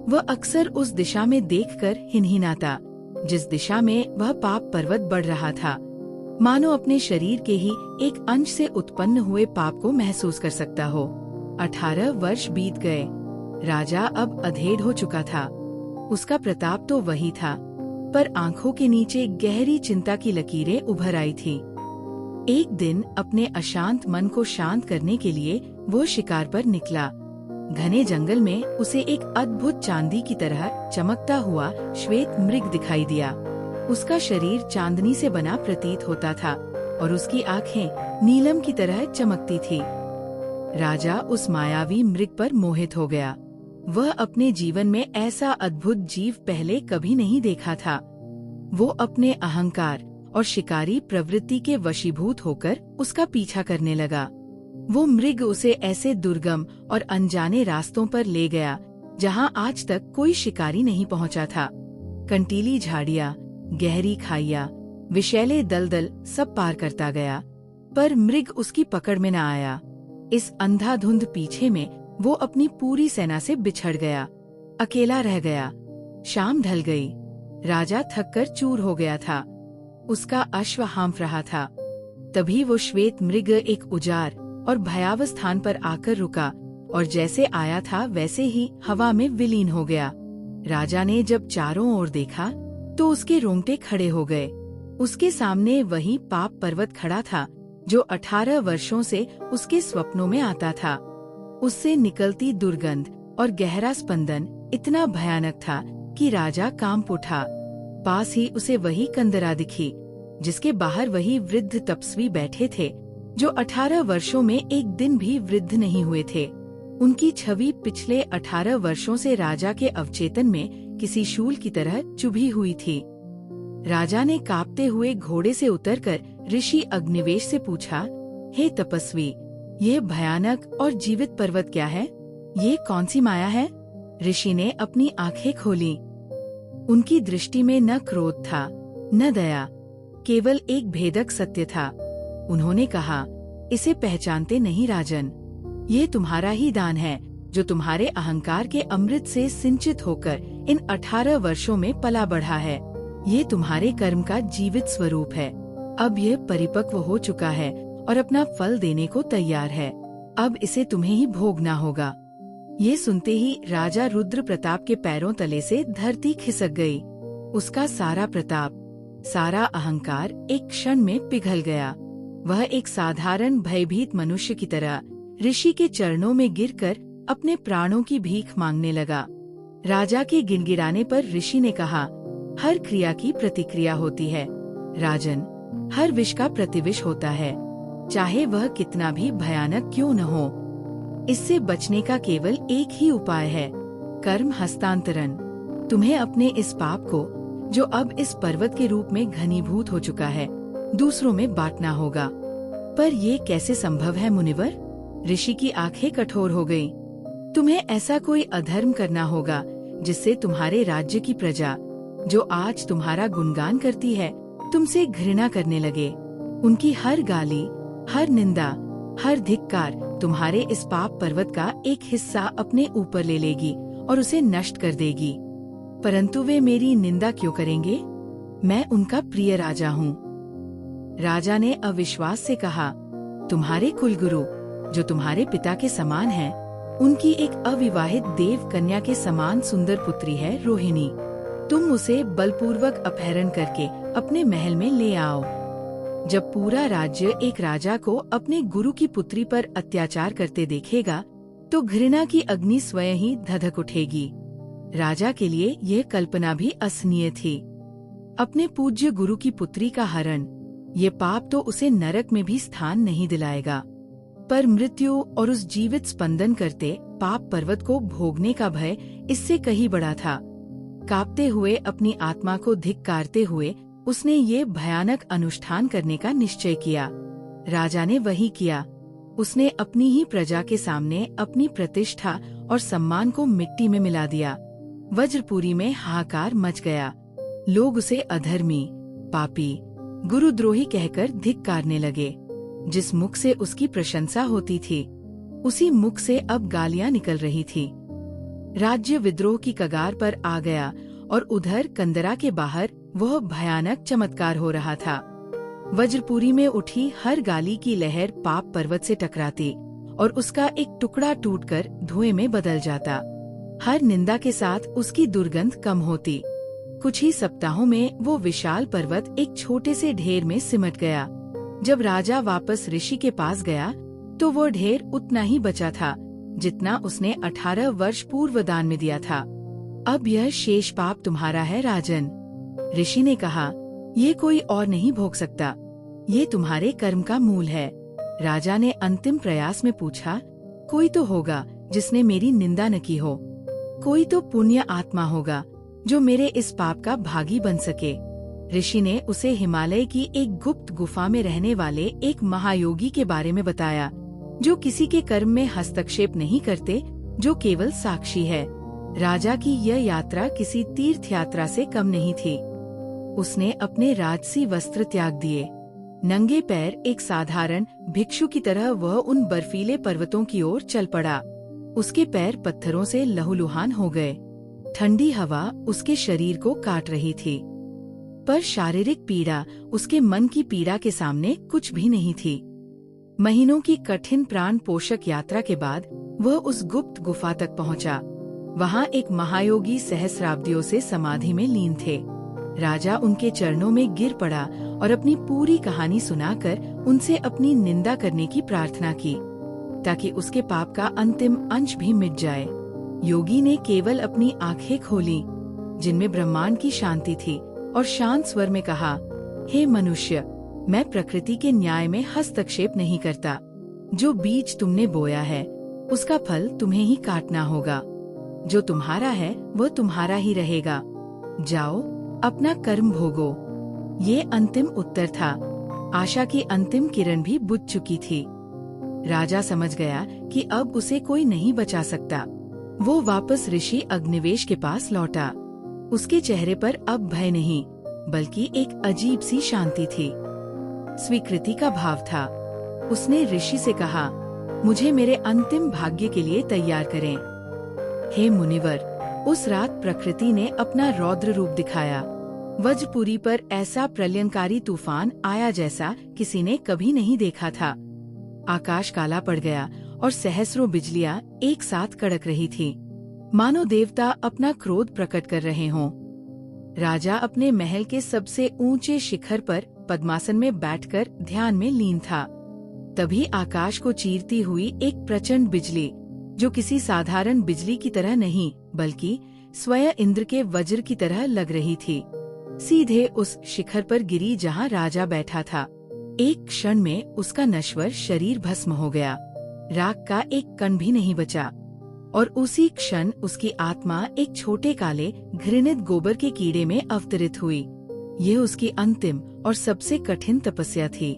वह अक्सर उस दिशा में देखकर हिनहिनाता, जिस दिशा में वह पाप पर्वत बढ़ रहा था। मानो अपने शरीर के ही एक अंश से उत्पन्न हुए पाप को महसूस कर सकता हो। 18 वर्ष बीत गए। राजा अब अधेड़ हो चुका था। उसका प्रताप तो वही था, पर आंखों के नीचे गहरी चिंता की लकीरें उभर आई थी। एक दिन अपने अशांत मन को शांत करने के लिए वो शिकार पर निकला। घने जंगल में उसे एक अद्भुत चांदी की तरह चमकता हुआ श्वेत मृग दिखाई दिया। उसका शरीर चांदनी से बना प्रतीत होता था और उसकी आंखें नीलम की तरह चमकती थी। राजा उस मायावी मृग पर मोहित हो गया। वह अपने जीवन में ऐसा अद्भुत जीव पहले कभी नहीं देखा था। वो अपने अहंकार और शिकारी प्रवृत्ति के वशीभूत होकर उसका पीछा करने लगा। वो मृग उसे ऐसे दुर्गम और अनजाने रास्तों पर ले गया जहां आज तक कोई शिकारी नहीं पहुंचा था। कंटीली झाड़ियां, गहरी खाइयां, विषैले दलदल सब पार करता गया, पर मृग उसकी पकड़ में न आया। इस अंधाधुंध पीछे में वो अपनी पूरी सेना से बिछड़ गया, अकेला रह गया। शाम ढल गई। राजा थककर चूर हो गया था। उसका अश्व हाँफ रहा था। तभी वो श्वेत मृग एक उजाड़ और भयावह स्थान पर आकर रुका और जैसे आया था वैसे ही हवा में विलीन हो गया। राजा ने जब चारों ओर देखा तो उसके रोंगटे खड़े हो गए। उसके सामने वही पाप पर्वत खड़ा था जो 18 वर्षों से उसके स्वप्नों में आता था। उससे निकलती दुर्गंध और गहरा स्पंदन इतना भयानक था कि राजा कांप उठा। पास ही उसे वही कंदरा दिखी जिसके बाहर वही वृद्ध तपस्वी बैठे थे जो 18 वर्षों में एक दिन भी वृद्ध नहीं हुए थे। उनकी छवि पिछले 18 वर्षों से राजा के अवचेतन में किसी शूल की तरह चुभी हुई थी। राजा ने कांपते हुए घोड़े से उतरकर ऋषि अग्निवेश से पूछा, हे तपस्वी, ये भयानक और जीवित पर्वत क्या है? ये कौन सी माया है? ऋषि ने अपनी आंखें खोली। उनकी दृष्टि में न क्रोध था न दया, केवल एक भेदक सत्य था। उन्होंने कहा, इसे पहचानते नहीं राजन, ये तुम्हारा ही दान है जो तुम्हारे अहंकार के अमृत से सिंचित होकर इन 18 वर्षों में पला बढ़ा है। ये तुम्हारे कर्म का जीवित स्वरूप है। अब यह परिपक्व हो चुका है और अपना फल देने को तैयार है। अब इसे तुम्हें ही भोगना होगा। ये सुनते ही राजा रुद्र प्रताप के पैरों तले से धरती खिसक गई। उसका सारा प्रताप, सारा अहंकार एक क्षण में पिघल गया। वह एक साधारण भयभीत मनुष्य की तरह ऋषि के चरणों में गिरकर अपने प्राणों की भीख मांगने लगा। राजा के गिड़गिड़ाने पर ऋषि ने कहा, हर क्रिया की प्रतिक्रिया होती है राजन, हर विष का प्रतिविष होता है, चाहे वह कितना भी भयानक क्यों न हो। इससे बचने का केवल एक ही उपाय है, कर्म हस्तांतरण। तुम्हें अपने इस पाप को, जो अब इस पर्वत के रूप में घनीभूत हो चुका है, दूसरों में बांटना होगा। पर ये कैसे संभव है मुनिवर? ऋषि की आंखें कठोर हो गईं। तुम्हें ऐसा कोई अधर्म करना होगा जिससे तुम्हारे राज्य की प्रजा, जो आज तुम्हारा गुणगान करती है, तुमसे घृणा करने लगे। उनकी हर गाली, हर निंदा, हर धिक्कार तुम्हारे इस पाप पर्वत का एक हिस्सा अपने ऊपर ले लेगी और उसे नष्ट कर देगी। परंतु वे मेरी निंदा क्यों करेंगे? मैं उनका प्रिय राजा हूँ। राजा ने अविश्वास से कहा, तुम्हारे कुलगुरु, जो तुम्हारे पिता के समान हैं, उनकी एक अविवाहित देव कन्या के समान सुंदर पुत्री है रोहिणी। तुम उसे बलपूर्वक अपहरण करके अपने महल में ले आओ। जब पूरा राज्य एक राजा को अपने गुरु की पुत्री पर अत्याचार करते देखेगा, तो घृणा की अग्नि स्वयं ही धधक उठेगी। राजा के लिए यह कल्पना भी असहनीय थी। अपने पूज्य गुरु की पुत्री का हरण, ये पाप तो उसे नरक में भी स्थान नहीं दिलाएगा, पर मृत्यु और उस जीवित स्पंदन करते पाप पर्वत को भोगने का भय इससे कहीं बड़ा था। कांपते हुए अपनी आत्मा को धिक्कारते हुए उसने ये भयानक अनुष्ठान करने का निश्चय किया। राजा ने वही किया। उसने अपनी ही प्रजा के सामने अपनी प्रतिष्ठा और सम्मान को मिट्टी में मिला दिया। वज्रपुरी में हाहाकार मच गया। लोग उसे अधर्मी, पापी, गुरुद्रोही कहकर धिक्कारने लगे। जिस मुख से उसकी प्रशंसा होती थी, उसी मुख से अब गालियां निकल रही थी। राज्य विद्रोह की कगार पर आ गया और उधर कंदरा के बाहर वह भयानक चमत्कार हो रहा था। वज्रपुरी में उठी हर गाली की लहर पाप पर्वत से टकराती और उसका एक टुकड़ा टूटकर धुएं में बदल जाता। हर निंदा के साथ उसकी दुर्गंध कम होती। कुछ ही सप्ताहों में वो विशाल पर्वत एक छोटे से ढेर में सिमट गया। जब राजा वापस ऋषि के पास गया तो वो ढेर उतना ही बचा था जितना उसने 18 वर्ष पूर्व दान में दिया था। अब यह शेष पाप तुम्हारा है राजन। ऋषि ने कहा, ये कोई और नहीं भोग सकता, ये तुम्हारे कर्म का मूल है। राजा ने अंतिम प्रयास में पूछा, कोई तो होगा जिसने मेरी निंदा न की हो, कोई तो पुण्य आत्मा होगा जो मेरे इस पाप का भागी बन सके। ऋषि ने उसे हिमालय की एक गुप्त गुफा में रहने वाले एक महायोगी के बारे में बताया, जो किसी के कर्म में हस्तक्षेप नहीं करते, जो केवल साक्षी है। राजा की यह यात्रा किसी तीर्थ यात्रा से कम नहीं थी। उसने अपने राजसी वस्त्र त्याग दिए। नंगे पैर एक साधारण भिक्षु की तरह वह उन बर्फीले पर्वतों की ओर चल पड़ा। उसके पैर पत्थरों से लहूलुहान हो गए। ठंडी हवा उसके शरीर को काट रही थी, पर शारीरिक पीड़ा उसके मन की पीड़ा के सामने कुछ भी नहीं थी। महीनों की कठिन प्राण पोषक यात्रा के बाद वह उस गुप्त गुफा तक पहुंचा। वहां एक महायोगी सहस्राब्दियों से समाधि में लीन थे। राजा उनके चरणों में गिर पड़ा और अपनी पूरी कहानी सुनाकर उनसे अपनी निंदा करने की प्रार्थना की, ताकि उसके पाप का अंतिम अंश भी मिट जाए। योगी ने केवल अपनी आंखें खोली, जिनमें ब्रह्मांड की शांति थी, और शांत स्वर में कहा, हे मनुष्य, मैं प्रकृति के न्याय में हस्तक्षेप नहीं करता। जो बीज तुमने बोया है उसका फल तुम्हें ही काटना होगा। जो तुम्हारा है वह तुम्हारा ही रहेगा। जाओ, अपना कर्म भोगो। ये अंतिम उत्तर था। आशा की अंतिम किरण भी बुझ चुकी थी। राजा समझ गया कि अब उसे कोई नहीं बचा सकता। वो वापस ऋषि अग्निवेश के पास लौटा। उसके चेहरे पर अब भय नहीं, बल्कि एक अजीब सी शांति थी। स्वीकृति का भाव था। उसने ऋषि से कहा, मुझे मेरे अंतिम भाग्य के लिए तैयार करें। हे मुनिवर, उस रात प्रकृति ने अपना रौद्र रूप दिखाया। वज्रपुरी पर ऐसा प्रलयंकारी तूफान आया जैसा किसी ने कभी नहीं देखा था। आकाश काला पड़ गया और सहस्रों बिजलियां एक साथ कड़क रही थी, मानो देवता अपना क्रोध प्रकट कर रहे हों। राजा अपने महल के सबसे ऊंचे शिखर पर पद्मासन में बैठकर ध्यान में लीन था। तभी आकाश को चीरती हुई एक प्रचंड बिजली, जो किसी साधारण बिजली की तरह नहीं बल्कि स्वयं इंद्र के वज्र की तरह लग रही थी, सीधे उस शिखर पर गिरी जहां राजा बैठा था। एक क्षण में उसका नश्वर शरीर भस्म हो गया। राख का एक कण भी नहीं बचा, और उसी क्षण उसकी आत्मा एक छोटे काले घृणित गोबर के कीड़े में अवतरित हुई। ये उसकी अंतिम और सबसे कठिन तपस्या थी।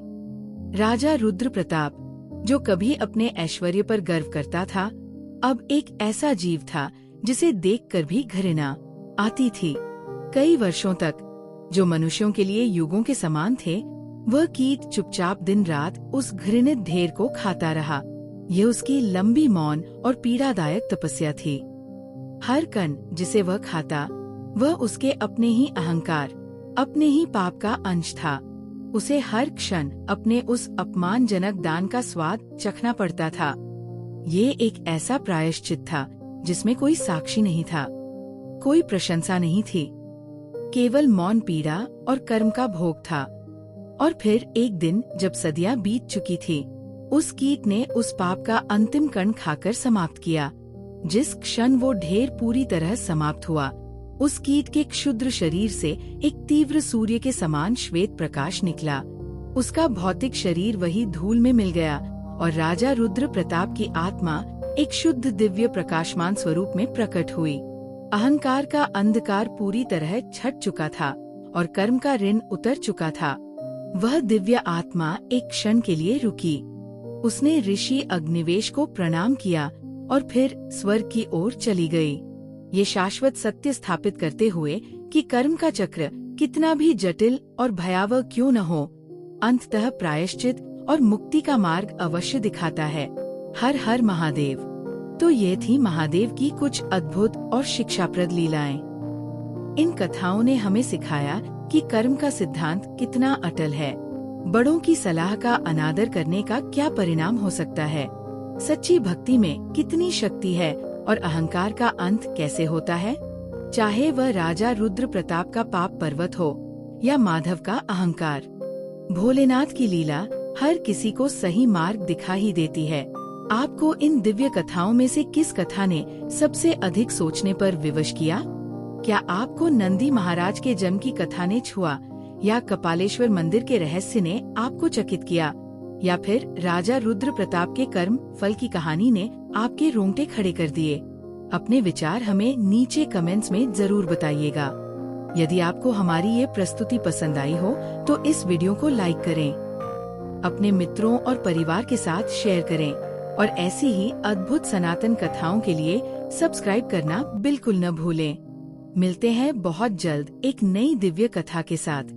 राजा रुद्र प्रताप, जो कभी अपने ऐश्वर्य पर गर्व करता था, अब एक ऐसा जीव था जिसे देखकर भी घृणा आती थी। कई वर्षों तक जो मनुष्यों के लिए युगों के समान थे, वह कीट चुपचाप दिन रात उस घृणित ढेर को खाता रहा। यह उसकी लंबी मौन और पीड़ादायक तपस्या थी। हर कण जिसे वह खाता, वह उसके अपने ही अहंकार, अपने ही पाप का अंश था। उसे हर क्षण अपने उस अपमानजनक दान का स्वाद चखना पड़ता था। ये एक ऐसा प्रायश्चित था जिसमें कोई साक्षी नहीं था, कोई प्रशंसा नहीं थी, केवल मौन पीड़ा और कर्म का भोग था। और फिर एक दिन जब सदियां बीत चुकी थी, उस कीट ने उस पाप का अंतिम कण खाकर समाप्त किया। जिस क्षण वो ढेर पूरी तरह समाप्त हुआ, उस कीट के क्षुद्र शरीर से एक तीव्र सूर्य के समान श्वेत प्रकाश निकला। उसका भौतिक शरीर वही धूल में मिल गया और राजा रुद्र प्रताप की आत्मा एक शुद्ध दिव्य प्रकाशमान स्वरूप में प्रकट हुई। अहंकार का अंधकार पूरी तरह छट चुका था और कर्म का ऋण उतर चुका था। वह दिव्य आत्मा एक क्षण के लिए रुकी। उसने ऋषि अग्निवेश को प्रणाम किया और फिर स्वर्ग की ओर चली गई, ये शाश्वत सत्य स्थापित करते हुए कि कर्म का चक्र कितना भी जटिल और भयावह क्यों न हो, अंततः प्रायश्चित और मुक्ति का मार्ग अवश्य दिखाता है। हर हर महादेव। तो ये थी महादेव की कुछ अद्भुत और शिक्षाप्रद लीलाएं। इन कथाओं ने हमें सिखाया कि कर्म का सिद्धांत कितना अटल है। बड़ों की सलाह का अनादर करने का क्या परिणाम हो सकता है? सच्ची भक्ति में कितनी शक्ति है और अहंकार का अंत कैसे होता है? चाहे वह राजा रुद्र प्रताप का पाप पर्वत हो या माधव का अहंकार, भोलेनाथ की लीला हर किसी को सही मार्ग दिखा ही देती है। आपको इन दिव्य कथाओं में से किस कथा ने सबसे अधिक सोचने पर विवश किया? क्या आपको नंदी महाराज के जन्म की कथा ने छुआ, या कपालेश्वर मंदिर के रहस्य ने आपको चकित किया, या फिर राजा रुद्र प्रताप के कर्म फल की कहानी ने आपके रोंगटे खड़े कर दिए? अपने विचार हमें नीचे कमेंट्स में जरूर बताइएगा। यदि आपको हमारी ये प्रस्तुति पसंद आई हो तो इस वीडियो को लाइक करें, अपने मित्रों और परिवार के साथ शेयर करें और ऐसी ही अद्भुत सनातन कथाओं के लिए सब्सक्राइब करना बिल्कुल न भूलें। मिलते हैं बहुत जल्द एक नई दिव्य कथा के साथ।